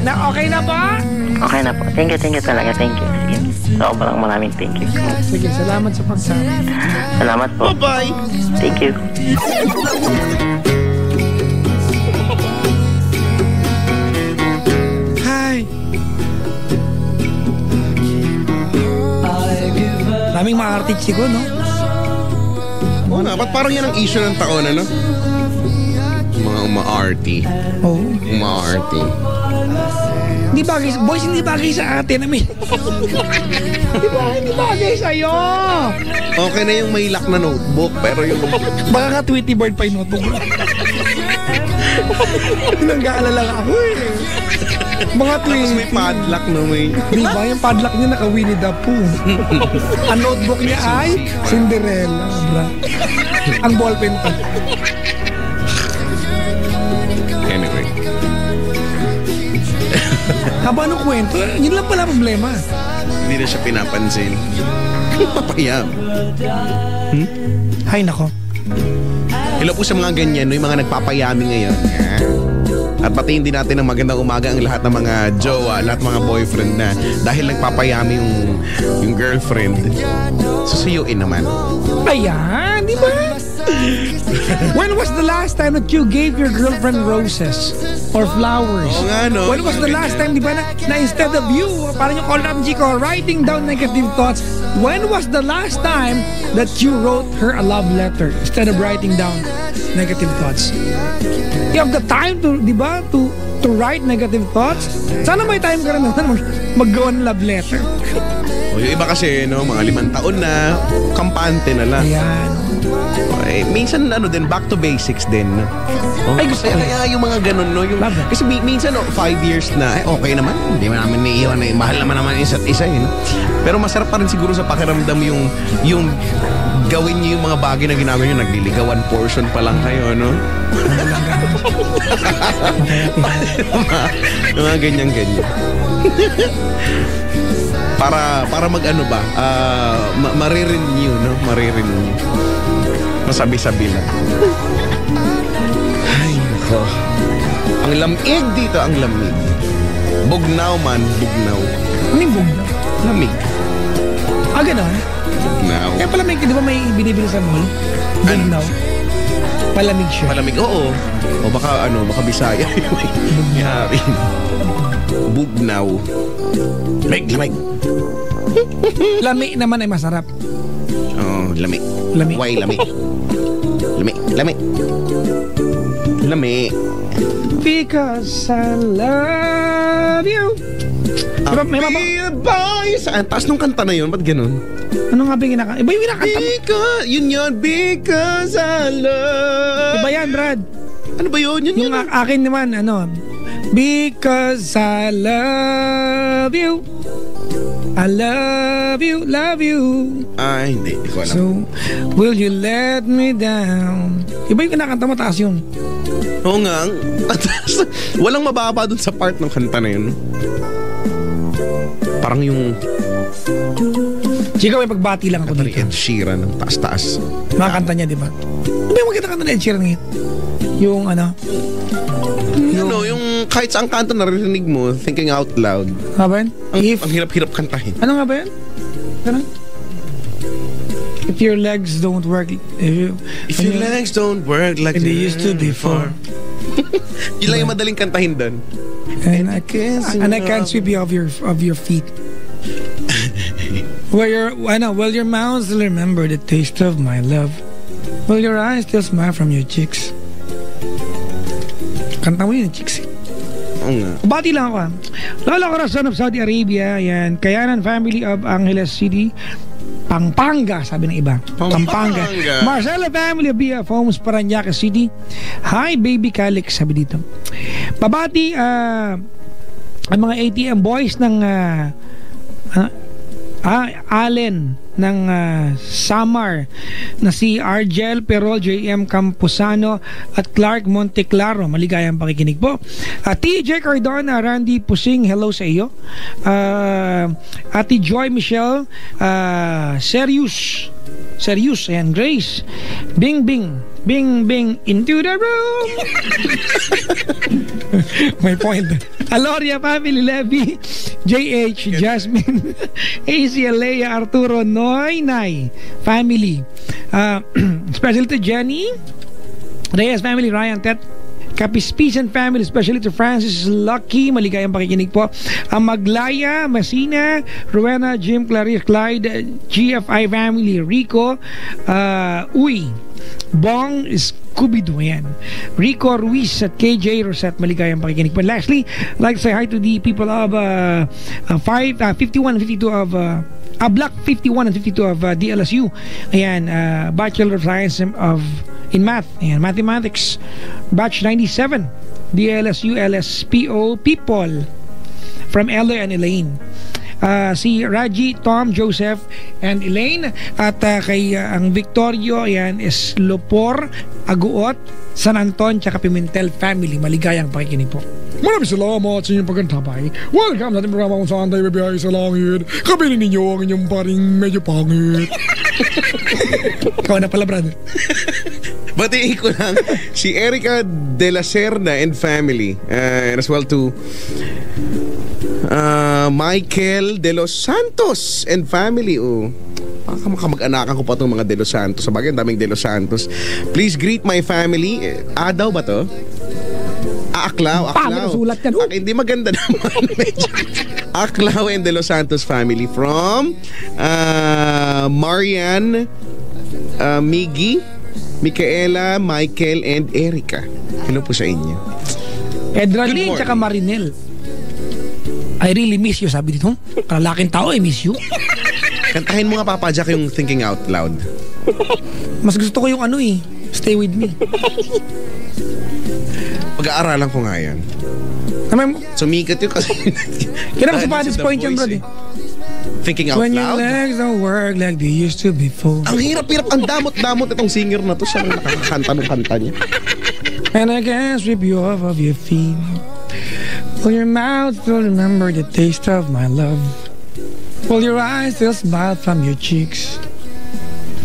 Na okay na ba? Okay na po. Thank you talaga. Thank you. Sige. Ako palang maraming thank you. Sige, salamat sa pagsama. Salamat po. Bye-bye. Thank you. Hi. Daming mga artistiko, no? Oo nga, ba't parang yan ang issue ng taon, ano? Mga uma-arty. Oo. Uma-arty. Hindi bagay, boys, hindi bagay sa atin. I mean, hindi bagay sa'yo. Okay na yung may lock na notebook, pero yung... Baka ka Tweety Bird pa yung notebook. Nang-gaalala ako eh. Mga Tapos may Tweety. padlock, no? May... Di ba yung padlock niya naka-Winnie the Pooh? Ang notebook niya ay Cinderella. Bra. Ang ballpen pa. Anyway. Haba ng kwento, yun lang pala problema. Hindi na siya pinapansin. Papayam. Hay nako. Hello po sa mga ganyan, no? Yung mga nagpapayami ngayon. At patiin din natin ng magandang umaga ang lahat ng mga jowa, lahat ng mga boyfriend na dahil nagpapayami yung girlfriend, susuyuin naman. Ayan, di ba? When was the last time that you gave your girlfriend roses or flowers? Oo nga, no? When was the last time, di ba, na instead of you, parang yung call natin, Chico, writing down negative thoughts, when was the last time that you wrote her a love letter instead of writing down negative thoughts? You have the time to, di ba, to write negative thoughts. Sana may time ka rin naman maggawa ng love letter. O, yung iba kasi, no, mga 5 taon na, kampante na lang. Ayan. Eh, minsan din, back to basics din. Oh, Ay, gusto ko. kaya yung mga ganun, no? Yung, kasi minsan, 5 years na, okay naman. Hindi man namin naiiwan. Mahal naman isa't isa, no? Pero masarap pa rin siguro sa pakiramdam yung gawin niyo yung mga bagay na ginagawa niyo. Nagliligawan portion pa lang kayo, no? mga ganyan-ganyan. para mag-ano ba, marirenew, no? Marirenew. Masabi-sabi lang. Ay, nako. Ang lamig dito, ang lamig. Bugnaw man, bugnaw. Ano yung bugnaw? Lamig. Ah, gano'n? Bugnaw. Kaya pala may, di ba may binibili sa mall? Bugnaw. Palamig siya. Malamig, oo. O baka Bisaya. Yari. Bugnaw. Lamig. Lami naman ay masarap. Oo, lamig. Lamig. Why lamig? Lamig. Because I love you. Diba, may mama... Boys! Ang taas nung kanta na yun, ba't ganun? Ano nga ba yung kinakanta? Iba yung kinakanta mo? Because I love... Iba yan, Brad. Ano ba yun? Yun Yung akin naman, Because I love you. I love you. Ay, hindi ko alam. So, will you let me down? Iba yung kinakanta mo, taas yun. Oo nga. Walang mababa dun sa part ng kanta na yun. Parang yung... Chico, may pagbati lang ako Kanta ni dito. Ed Sheeran ng taas-taas. Mga kanta niya, di ba? Ano ba yung maganda ka na Ed Sheeran ngayon? Yung ano? Yung kahit saan kanto naririnig mo, thinking out loud. Nga ba yun? Ang hirap-hirap kantahin. Ano nga ba yun? Ganun? If your legs don't work, If your legs don't work like they used to before. Yun lang yung madaling kantahin doon. And I can't sweep you off your feet. Will your mouth still remember the taste of my love? Will your eyes still smile from your cheeks? Kanta mo yun, cheeks. Oo nga. Bati lang ako. Lola Corazon of Saudi Arabia, yan. Kayanan family of Angeles City. Pampanga, sabi ng iba. Pampanga. Marcelo family of BF Homes, Parañaque City. Hi, baby Calix, sabi dito. Pabati, ang mga ATM boys ng Allen ng Samar na si Argel Perol, JM Camposano at Clark Monteclaro. Maligayang pakikinig po. TJ Cardona, Randy Pusing, hello sa iyo. Ate Joy Michelle, Serious, ayan, Grace, Bing Bing into the room. May point. Aloria family, Levy, JH, Jasmine, AC, Alea, Arturo, Noy family, especially to Jenny Reyes family, Ryan, Tet, Capispisan family, especially to Francis Lucky, maligayang pakikinig po. Maglaya, Masina, Rowena, Jim, Clarice, Clyde, GFI family, Rico, Uy, Bong, Scooby-Doo, yan. Rico Ruiz at KJ Rosette, maligayang pakikinig po. Lastly, I'd like to say hi to the people of 51 and 52 of Block 51 and 52 of DLSU. Ayan, Bachelor of Science in Math, ayan, Mathematics, Batch 97, DLSU LSPO people from Ella and Elaine. Si Raji, Tom, Joseph, and Elaine. At kay ang Victorio, ayan, is Lopor, Aguot, San Anton, tsaka Pimentel family. Maligayang pakikinig po. Maraming salamat sa inyong pagkantabay. Welcome sa ating programa kung saan tayo bibiyay sa langit. Kabilin ninyo ang inyong paring medyo pangit. Ikaw na pala, brother. Batiin ko lang si Erica de la Serna and family, and as well to Michael de los Santos and family. Makamag-anakan ko pa itong mga de los Santos. Sabagay, ang daming de los Santos. Please greet my family. Daw ba to? Aklaw. Sulat yan. Hindi maganda naman. Aklaw and de los Santos family from Marian, Miggy, Micaela, Michael, and Erica. Hello po sa inyo. Edralyn tsaka Marinel. I really miss you, sabi dito. Kalalaking tao, I miss you. Kantahin mo nga, Papa Jack, yung Thinking Out Loud. Mas gusto ko yung Stay With Me. Pag-aaralan ko nga yan. Sumikat yun kasi. Kaya naman sa Paddy's Point yan, bro. Thinking Out When Loud? your legs don't work like they used to before. Ang hirap-hirap, ang damot-damot itong singer na to. Siya nang nakakanta ng kanta niya. And I can't sweep you off of your feet. Will your mouth still remember the taste of my love? Will your eyes still smile from your cheeks?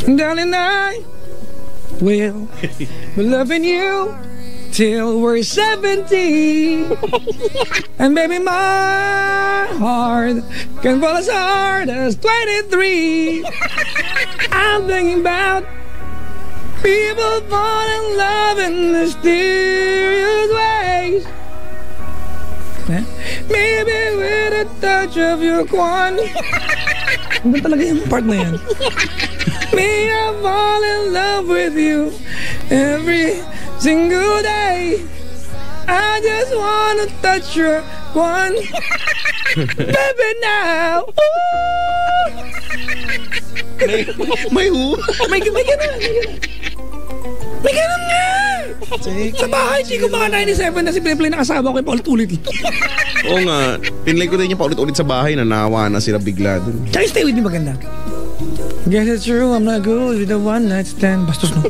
Darling, I will be loving you till we're 70. And baby, my heart can fall as hard as 23. I'm thinking about people fall in love in mysterious ways. Maybe with a touch of your quan. Ano talaga yung part na yan? Me, I fall in love with you every single day. I just wanna touch your quan. Baby, now. May who? May ganun. May ganun nga. Sa bahay, hindi ko mga 97 na si Pepe nakasawa ko yung paulit-ulit. Oo nga. Pinlay ko din niya paulit-ulit sa bahay. Nanawa na sila bigla dun. Tsaka Stay With Me maganda. Guess it's true, I'm not good with a one night stand. Bastos, no?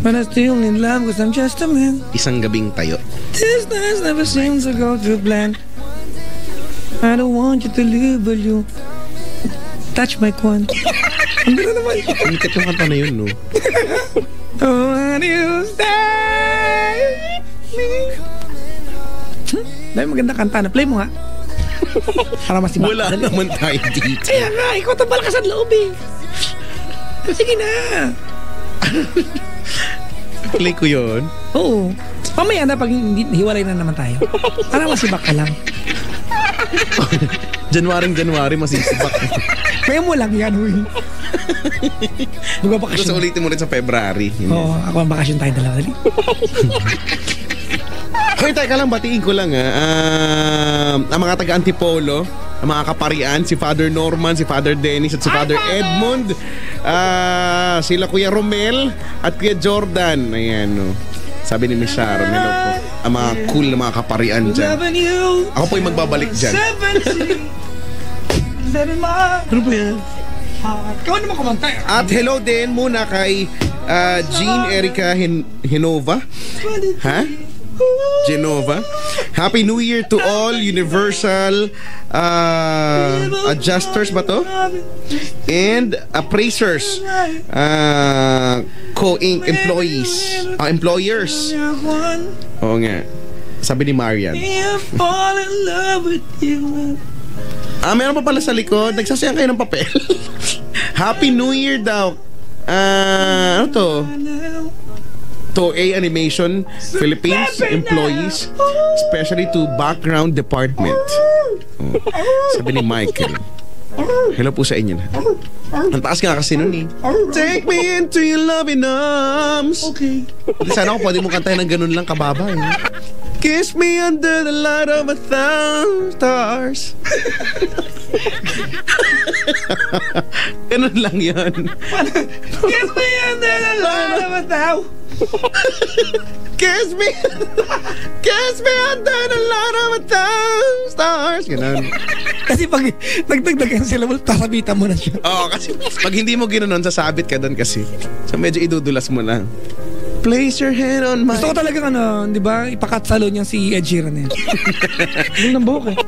But I still need love cause I'm just a man. Isang gabing tayo. This night never seems to go to plan. I don't want you to leave, will you touch my quan? Ang gano'n naman. Panikat yung kanta na yun, no? Oh, want you stay Dahil maganda kanta na. Play mo nga. Para masibak. Wala naman tayo dito. Kaya nga, ikaw itong balakas ang loob eh. Sige na. Play ko yun. Oo. Mamaya na pag hiwalay na naman tayo. Para masibak ka lang. January masisibak. Kaya mo lang yan, huy. Tapos ulitin mo rin sa February. Oo, ako ang bakasyon tayo dalawa. Hoy, teka lang, batiin ko lang ang mga taga-Antipolo, ang mga kaparian, si Father Norman, si Father Dennis at si Father Edmund, sila Kuya Romel at Kuya Jordan. Ayan, no. Sabi ni Miss Sharon, hello po. Ang mga cool na mga kaparian dyan. Ako po yung magbabalik dyan. Ano ba yan? Ikaw naman kumanta. At hello din muna kay Jean Erica Genova. Ha? Genova. Happy New Year to all Universal adjusters ba to? And appraisers. Co-inc employees. Employers. Oo nga. Sabi ni Marian. Meron pa pala sa likod. Nagsasayang kayo ng papel. Happy New Year daw. Ano to? Toei Animation Philippines employees, especially to background department. Sabi ni Michael. Hello po sa inyo. Ang taas nga kasi nun eh. Take me into your loving arms. Okay. Sana ako pwede mo kantahin ng ganun lang kababa eh. Kiss me under the light of 1,000 stars. Ganun lang yan. Kiss me under the light of 1,000. Kiss me under the light of 1,000 stars. Ganun. Kasi pag nagdagdagan sila, sasabitan mo na siya. Oo, kasi pag hindi mo ginanon, sasabit ka doon kasi. So medyo idudulas mo lang. Place your hand on my... Gusto ko talagang di ba, ipakatsalo niya si Ed Sheeran eh. Yung ng buhok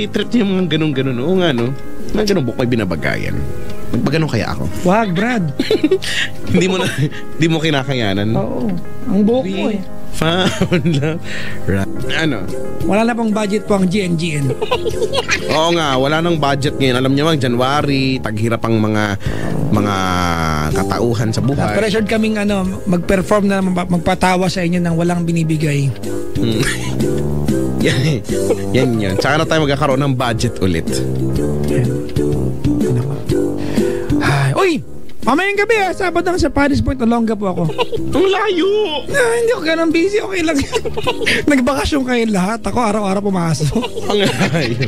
trip niya yung mga ganun-ganun. Oo nga, no? Mga ganun buhok may binabagayan. Magpaganon kaya ako? Wag, Brad. Hindi mo kinakayanan. Oo. Ang buhok mo eh. Found love. Ano? Wala na pang budget po ang GNGN. Oo nga, wala nang budget ngayon. Alam niyo mang January, taghirap ang mga katauhan sa buhay. Pressured kaming mag-perform na magpatawa sa inyo nang walang binibigay. Yan yun. Tsaka na tayo magkakaroon ng budget ulit. Uy! Mamayang gabi Sabado sa Paris Point, Olonga po ako. Ang layo! Hindi ako ganun busy, okay lang. Nagbakasyon kayo lahat. Ako araw-araw pumasok. Ang layo.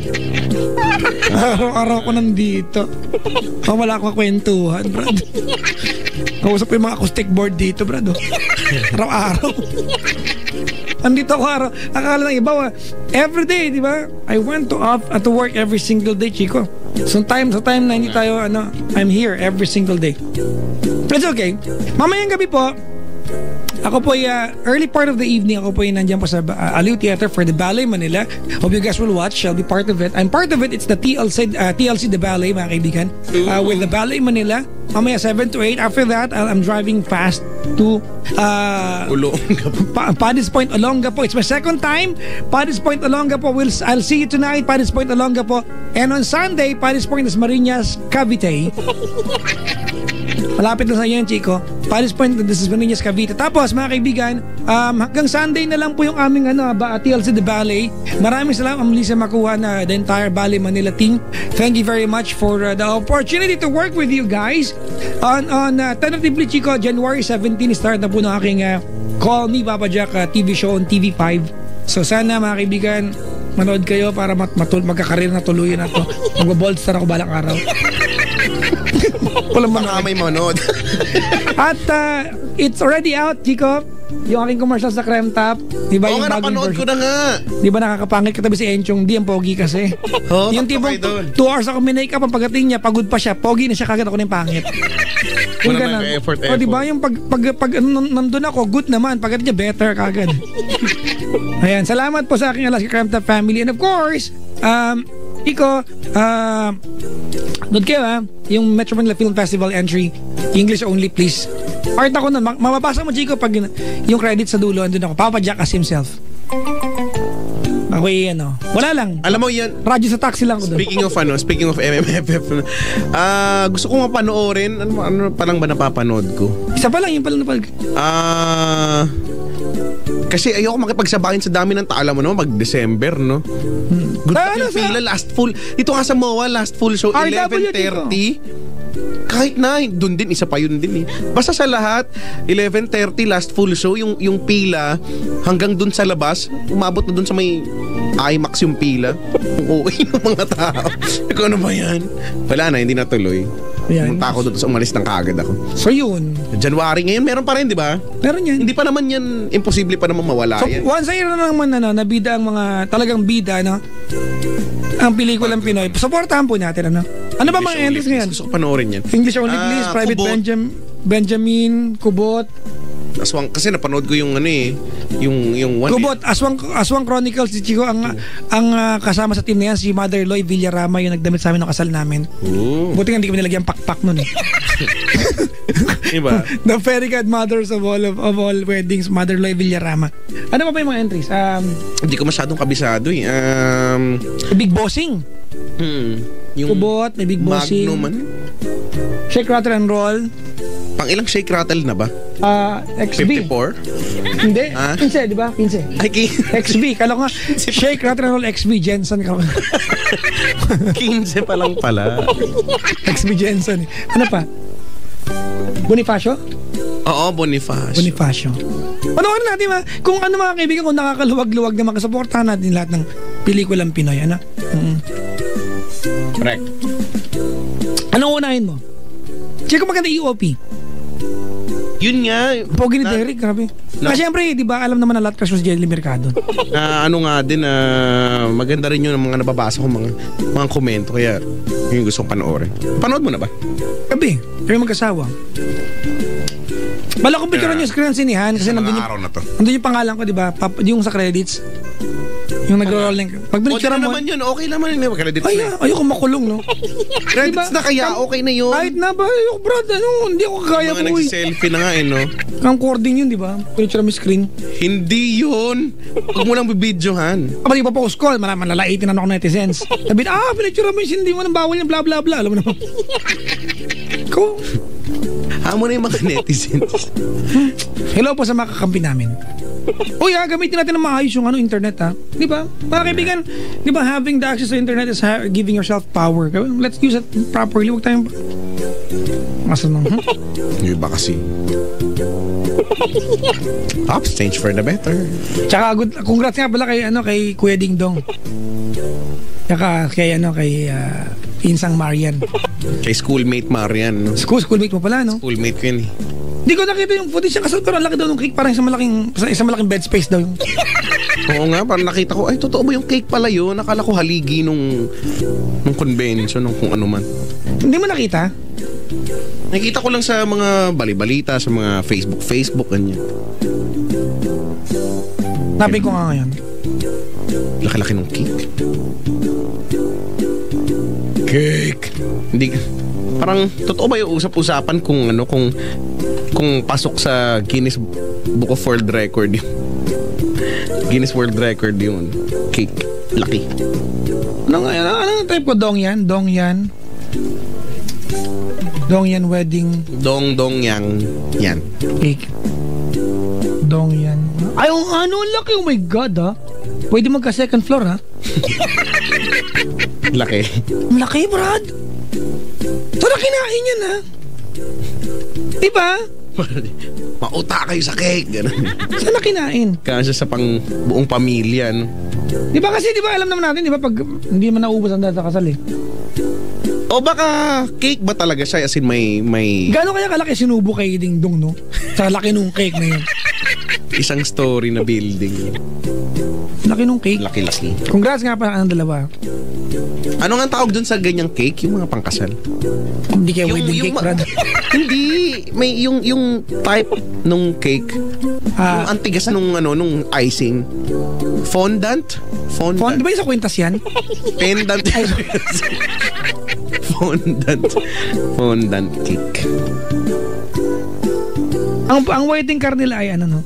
Araw-araw ako nandito. Wala akong kwentuhan, Brad. Kausap ko yung mga acoustic board dito, Brad. Araw-araw. Andito ako araw. Akala ng iba, every day, di ba? I went to work every single day, Chico. So time na hindi tayo, I'm here every single day. It's okay. Mamayang gabi po, ako po early part of the evening, ako po nandiyan po sa Aliw Theater for the Ballet Manila. Hope you guys will watch. I'll be part of it. I'm part of it. It's the TLC the Ballet, mga kaibigan. With the Ballet Manila. Mamaya 7 to 8. After that, I'm driving fast to Paddy's Point, Olonga po. It's my second time. Paddy's Point, Olonga po. I'll see you tonight. Paddy's Point, Olonga po. And on Sunday, Paddy's Point, Dasmariñas, Cavite. Malapit lang sa inyo, Chico. Paddy's Point, Dasmariñas, Cavite. Tapos, mga kaibigan, hanggang Sunday na lang po yung aming TLC The Ballet. Maraming salamat, Lisa Makuha, na the entire Ballet Manila team. Thank you very much for the opportunity to work with you guys. On tentatively, Chico, January 17, start na po ng aking Call Me Papa Jack TV show on TV5. So sana, mga kaibigan, manood kayo para magkakareer na tuluyan na to. Mag-bolster ako balang araw. Walang mga may manood. At it's already out, Chico. Yung aking commercial sa Creme Top. Diba yung nga, napanood ko na nga. Diba nakakapangit katabi si Enchong? Di, ang pogi kasi. Yung tipong 2 hours ako minake up, ang pagdating niya, pagod pa siya. Pogi na siya, kagad ako na yung pangit. Yung ganun. Effort. O diba yung pag nandun ako, good naman. Pagdating niya, better kagad. Ayan, salamat po sa aking Alaska Creme Top family. And of course, Iko, doon kayo yung Metro Manila Film Festival entry, English only please. Part ako nun, mababasa mo Chico pag yung credit sa dulo, andun ako, Papa Jack as himself. Ako wala lang. Alam mo yan, radyo sa taxi lang ko doon. Speaking of MMFF, gusto ko mapanoorin, ano pa lang ba napapanood ko? Isa pa lang, yung pala napag... Kasi ayoko makipagsabayin sa dami ng alam mo mag-December, no? Good luck yung pila, last full. Ito nga sa MOA, last full show, 11:30. Kahit na, doon din, isa pa yun din eh. Basta sa lahat, 11:30 last full show, yung pila, hanggang doon sa labas, umabot na doon sa may IMAX yung pila. Okay ng mga tao. Ikaw ano ba yan? Wala na, hindi natuloy. Pumunta ako doon, umalis ng kaagad ako. So yun. January ngayon, meron pa rin, di ba? Meron yan. Hindi pa naman yan, imposible pa naman mawala so, yan. Once a year na naman nabida ang mga, talagang bida, ang pelikulang Pinoy. Supportahan po natin, Ano ba mga entries ngayon? Gusto ko panoorin yan. English only please, Private Benjamin, Kubot. Aswang, kasi napanood ko yung yung one. Kubot, Aswang Chronicles, si Chico ang kasama sa team na yan, si Mother Loy Villarama, yung nagdamit sa amin ng kasal namin. Buti nga hindi kami nilagyan pakpak nun eh. Diba? The fairy godmothers of all weddings, Mother Loy Villarama. Ano pa yung mga entries? Hindi ko masyadong kabisado eh. Big Bossing. Yung Kubot, may Big Bossing. Magnum, Shake, Rattle and Roll. Pang ilang shake rattle na ba? XB. 54? Hindi. 15, di ba? 15. Ay, XB. Kala ko nga, Shake, Rattle and Roll, XB, Jensen. 15 pa lang pala. XB Jensen. Ano pa? Bonifacio? Oo, Bonifacio. Panoorin natin kung ano mga kaibigan, kung nakakaluwag-luwag na makasuportahan natin lahat ng pelikulang Pinoy. Correct. Anong unahin mo? Chico, maganda EOP. Yun nga. Pogi ni Derek, grabe. Kasi syempre, di ba, alam naman na lahat kasi si Jelly Mercado. Ano nga din, maganda rin yun ang mga nababasa ko, mga komento. Kaya, yun yung gusto kong panoorin. Panood mo na ba? Gabi. Kami mag-asawa. Bala kong picture yung screen sinihan kasi nandun yung pangalan ko, di ba? Yung sa credits. Yung nag-rolling. Pag binitsura mo naman yun, okay naman yun. Credits na. Ayoko makulong, no? Credits diba? Na kaya okay na yun. Kahit na ba, ayoko brad, hindi ako kaya ko. Mga nagsiselfie na nga no? Camcording yun, di ba? Binitsura mo screen. Hindi yun. Huwag mo lang bibidyohan. Kapag ipapost ko, malalaitin na ako netizens. Sabi, binitsura mo yung hindi mo nang bawal yung bla bla bla. Alam mo naman. Ko. Hamo na yung mga netizens. Hello po sa mga kakampi namin. Uy, gamitin natin ng maayos yung internet, Di ba? Mga kaibigan, di ba, having the access to internet is giving yourself power. Let's use it properly. Huwag tayong masanong. Yung iba kasi. Ops, change for the better. Tsaka, congrats nga pala kay Kuya Ding Dong. Tsaka kay Insang Marian. Kay schoolmate Marian. No? Schoolmate mo pala, no? Schoolmate ko yun eh. Hindi ko nakita yung footage niya kasal pero ang laki daw ng cake, parang isang malaking bed space daw yung. Oo nga, parang nakita ko, ay totoo ba yung cake pala yun? Nakala ko haligi nung convention, nung kung ano man. Hindi mo nakita? Nakita ko lang sa mga balibalita, sa mga Facebook, ganyan. Napin ko nga ngayon. Laki-laki ng cake. Cake. Hindi, parang totoo ba yung usap-usapan kung pasok sa Guinness Book of World Record yun. Guinness World Record yun. Cake. Laki. Anong type ko? Dong yan wedding. Dong yang. Yan. Cake. Dong yan. Ay, laki. Oh my God, Pwede magka second floor, Laki. Laki, Brad. Tara, kinain yan, Diba? Mauta kayo sa cake. Saan na kinain? Kasi sa pang buong pamilya, no? Diba kasi, alam naman natin, pag hindi man naubos ang data kasal, O baka cake ba talaga siya? As in may... Gano'n kaya kalaki sinubo kay Ding Dong, no? Sa laki nung cake na yun. Isang story na building. Laki nung cake. Laki-laki. Congrats nga pa ang dalawa. Ano nga tawag dun sa ganyang cake? Yung mga pangkasal? Hindi kayo wedding cake, Brad. Hindi. May yung type nung cake. Yung antigas nung icing. Fondant? Fondant. Di ba yung sa kwintas yan? Pendant. Fondant. Fondant cake. Ang wedding car nila ay ano, no?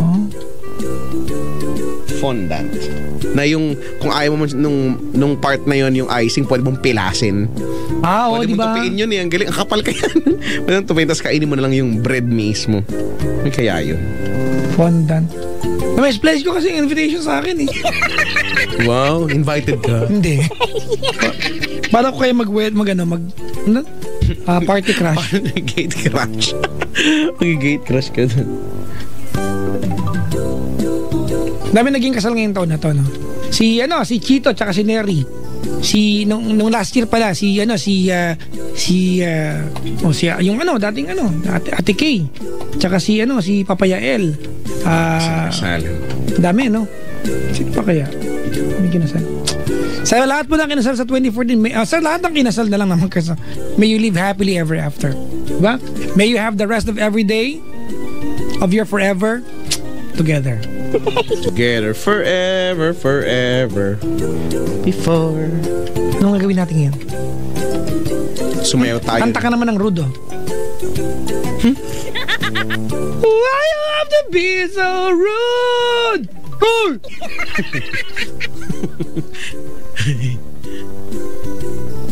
Oh. Fondant. Na yung, kung ayaw mo nung part na yon yung icing, pwede mong pilasin. Oo, Pwede di mong ba? tupiin yun eh. Ang galing. Ang kapal kaya. Pwede mong tupiin, tapos kainin mo na lang yung bread mismo. May kaya yun. Fondant. May place ko kasi invitation sa akin eh. Wow, invited ka. Hindi. Para ko kayo party crush. Gate crush. Mag-gate crush ka dun. Dami naging kasal ngayong taon na to, no? Si Chito tsaka si Neri. Nung last year pala yung dating Ate Kay. Tsaka si Papayael. Dami, no? Sino pa kaya? May kinasal. Sa lahat po ng kinasal sa 2014, sa lahat ng kinasal na lang naman kasal. May you live happily ever after. Diba? May you have the rest of every day of your forever together. Together forever, forever. Before. Anong gagawin natin ngayon? Sumayaw tayo. Kanta ka naman ng Rudo. Why you have to be so rude?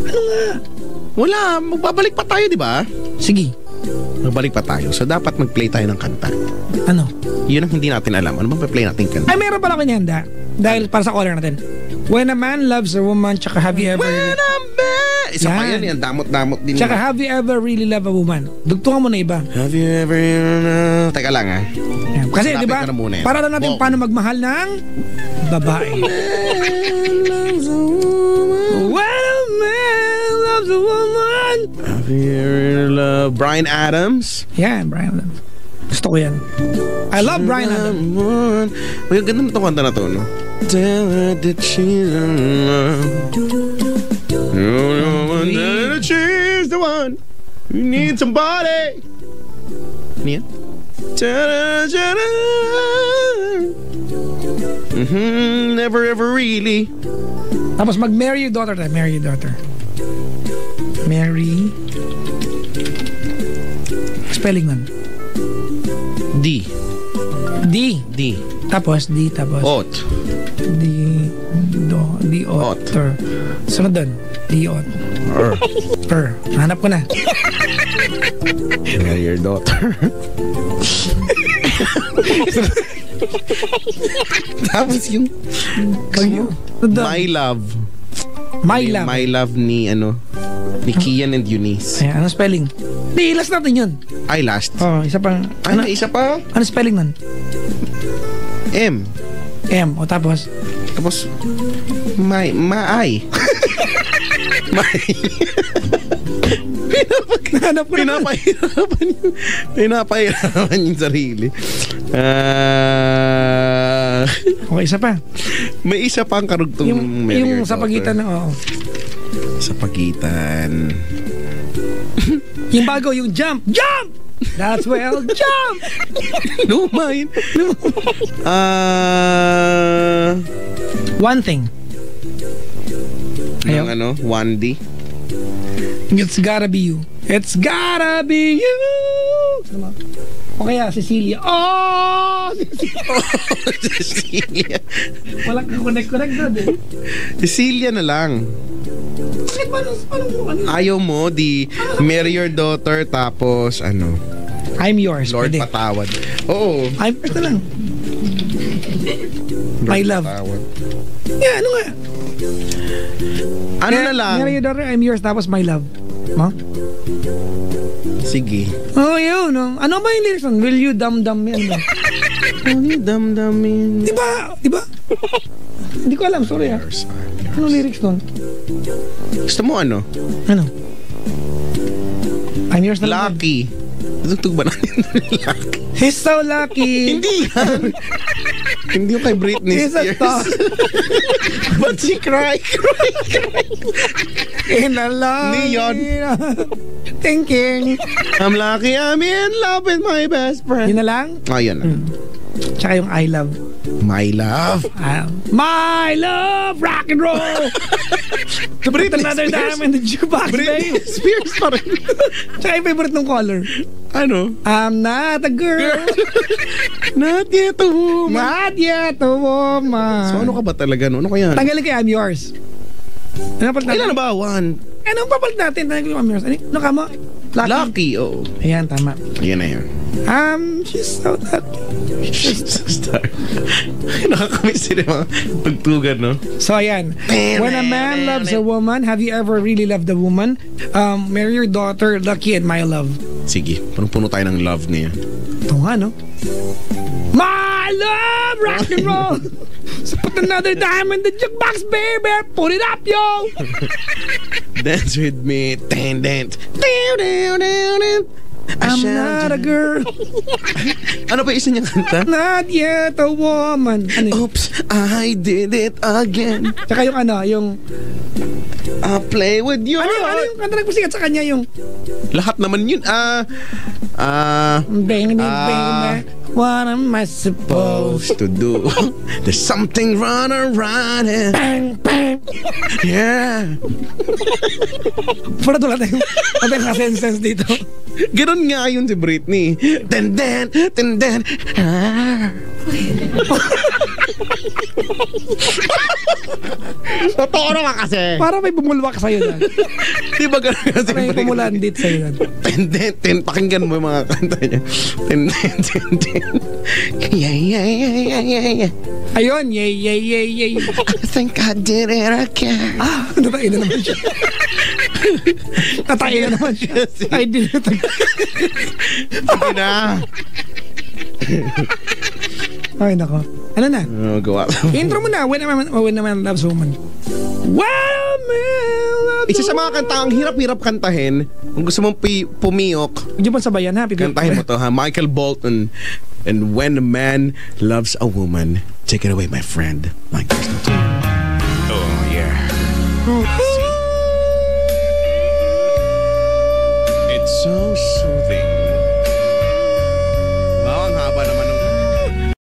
Ano nga? Wala, magbabalik pa tayo, di ba? Sige. Magbalik pa tayo. So dapat mag-play tayo ng kanta. Ano? Yun ang hindi natin alam. Ano bang play natin kanta? Ay, meron pala ko niyan, dahil para sa caller natin. When a man loves a woman, tsaka have you ever... When a man... Isa pa yan. Damot-damot din. Tsaka have you ever really loved a woman? Dugtungan mo na iba. Have you ever... Teka lang ha. Yan. Kasi di ba, para lang natin paano magmahal ng babae. When a man loves a woman. Have you ever loved Bryan Adams? Yan, Bryan Adams. Gusto ko yan. I love Bryan Adams. Uy, ang ganda na itong kanta na to, no? Tell her that she's the one. That she's the one. You need somebody. Ano yan? Never ever really. Tapos mag-marry your daughter tayo. Marry your daughter. Marry. Spelling nun. D. Tapos D. Tapos Ot. D. Ot. Sunod dun. D. Ot. Hanap ko na. Marry your daughter. Tapos yung My Love. My Love. My Love ni Kian and Eunice. Ayan, anong spelling? Di, last natin yun. Ay, last. Oh, isa pang... Isa pa? Ano spelling nun? M. O tapos? Tapos, May. Pinapahirapan yung sarili. Okay, isa pa. May isa pang karugtong yung sa pagitan ng... Sa pagitan. Yung bago, yung jump! That's well, jump! Lumayin. One thing. Ayaw. 1D. It's gotta be you. It's gotta be you. O kaya, Cecilia. Cecilia. Walang connect doon eh. Cecilia na lang. Bakit paano ayaw mo, marry your daughter, tapos I'm yours. Lord pwede. Patawad. Oo. I'm yours na lang. My love. Patawad. Yeah, ano nga? Na lang? Marry your daughter, I'm yours, tapos my love. Sige. Oh, yun. Ano ba yung lyrics nun? Will you dum-dum yan ba? Will you dum-dumin? Di ba? Hindi ko alam, sorry Ano lyrics nun? Gusto mo ano? I'm yours na lang. Lucky. Tutugtog ba natin? Lucky. He's so lucky. Hindi yan. Hindi yung kay Britney Spears. But she cry. In a love. Neon. Thinking. I'm lucky I'm in love with my best friend. Yun na lang? Yun na. Tsaka yung I love. My love. My love, rock and roll. To put another time in the jukebox, babe. Spears pa rin. Tsaka yung favorite ng color. Ano? I'm not a girl. Not yet a woman. Not yet a woman. So ano ka ba talaga? No? Ano kaya? Tanggalin kay I'm yours. Ano papalit Ilan natin? na ba? One. Anong papalit natin? Tanggalin yung I'm yours. Ano ka mo? Lucky, oh. Ayan, tama. Yan na yan. She's so lucky. Star. Nakakamiss din yung mga pagtugan, no? So, ayan. When a man loves a woman, have you ever really loved a woman? Marry your daughter, Lucky and my love. Sige, punong-puno tayo ng love niya. Ito nga, no? My love, rock and roll. So put another dime in the jukebox, baby. Put it up, yo. Dance with me. Dance. I'm not a girl. Ano pa isa niyang kanta? Not yet a woman. Ano yun? Oops, I did it again. Tsaka yung ano, yung... I'll play with your Ano yung kanta nagpusikat sa kanya yung... Lahat naman yun. Bang, bang, what am I supposed To do. There's something run around here. Bang, bang. Yeah. Para tulad na yung sense dito. Ganon nga yun si Britney. Ten. Totoo naman kasi. Para may bumulwak sa'yo na. Di ba ganon nga si May Britney? pumulandit sa'yo na. Ten. Pakinggan mo yung mga kanta niya. Ten. Yeah. Ayun, yay. I think I did it again. Natain na naman siya. Natain na naman siya. I did it. Sige na. Ay, nako. Ano na? Gawa. Intro mo na. When a man loves woman. When a man loves Isa sa mga kanta ang hirap-hirap kantahin. Kung gusto mong pumiyok, Hindi mo sabayan, ha? kantahin mo to, ha? Michael Bolton. And when a man loves a woman, take it away, my friend. Like this. Oh, yeah.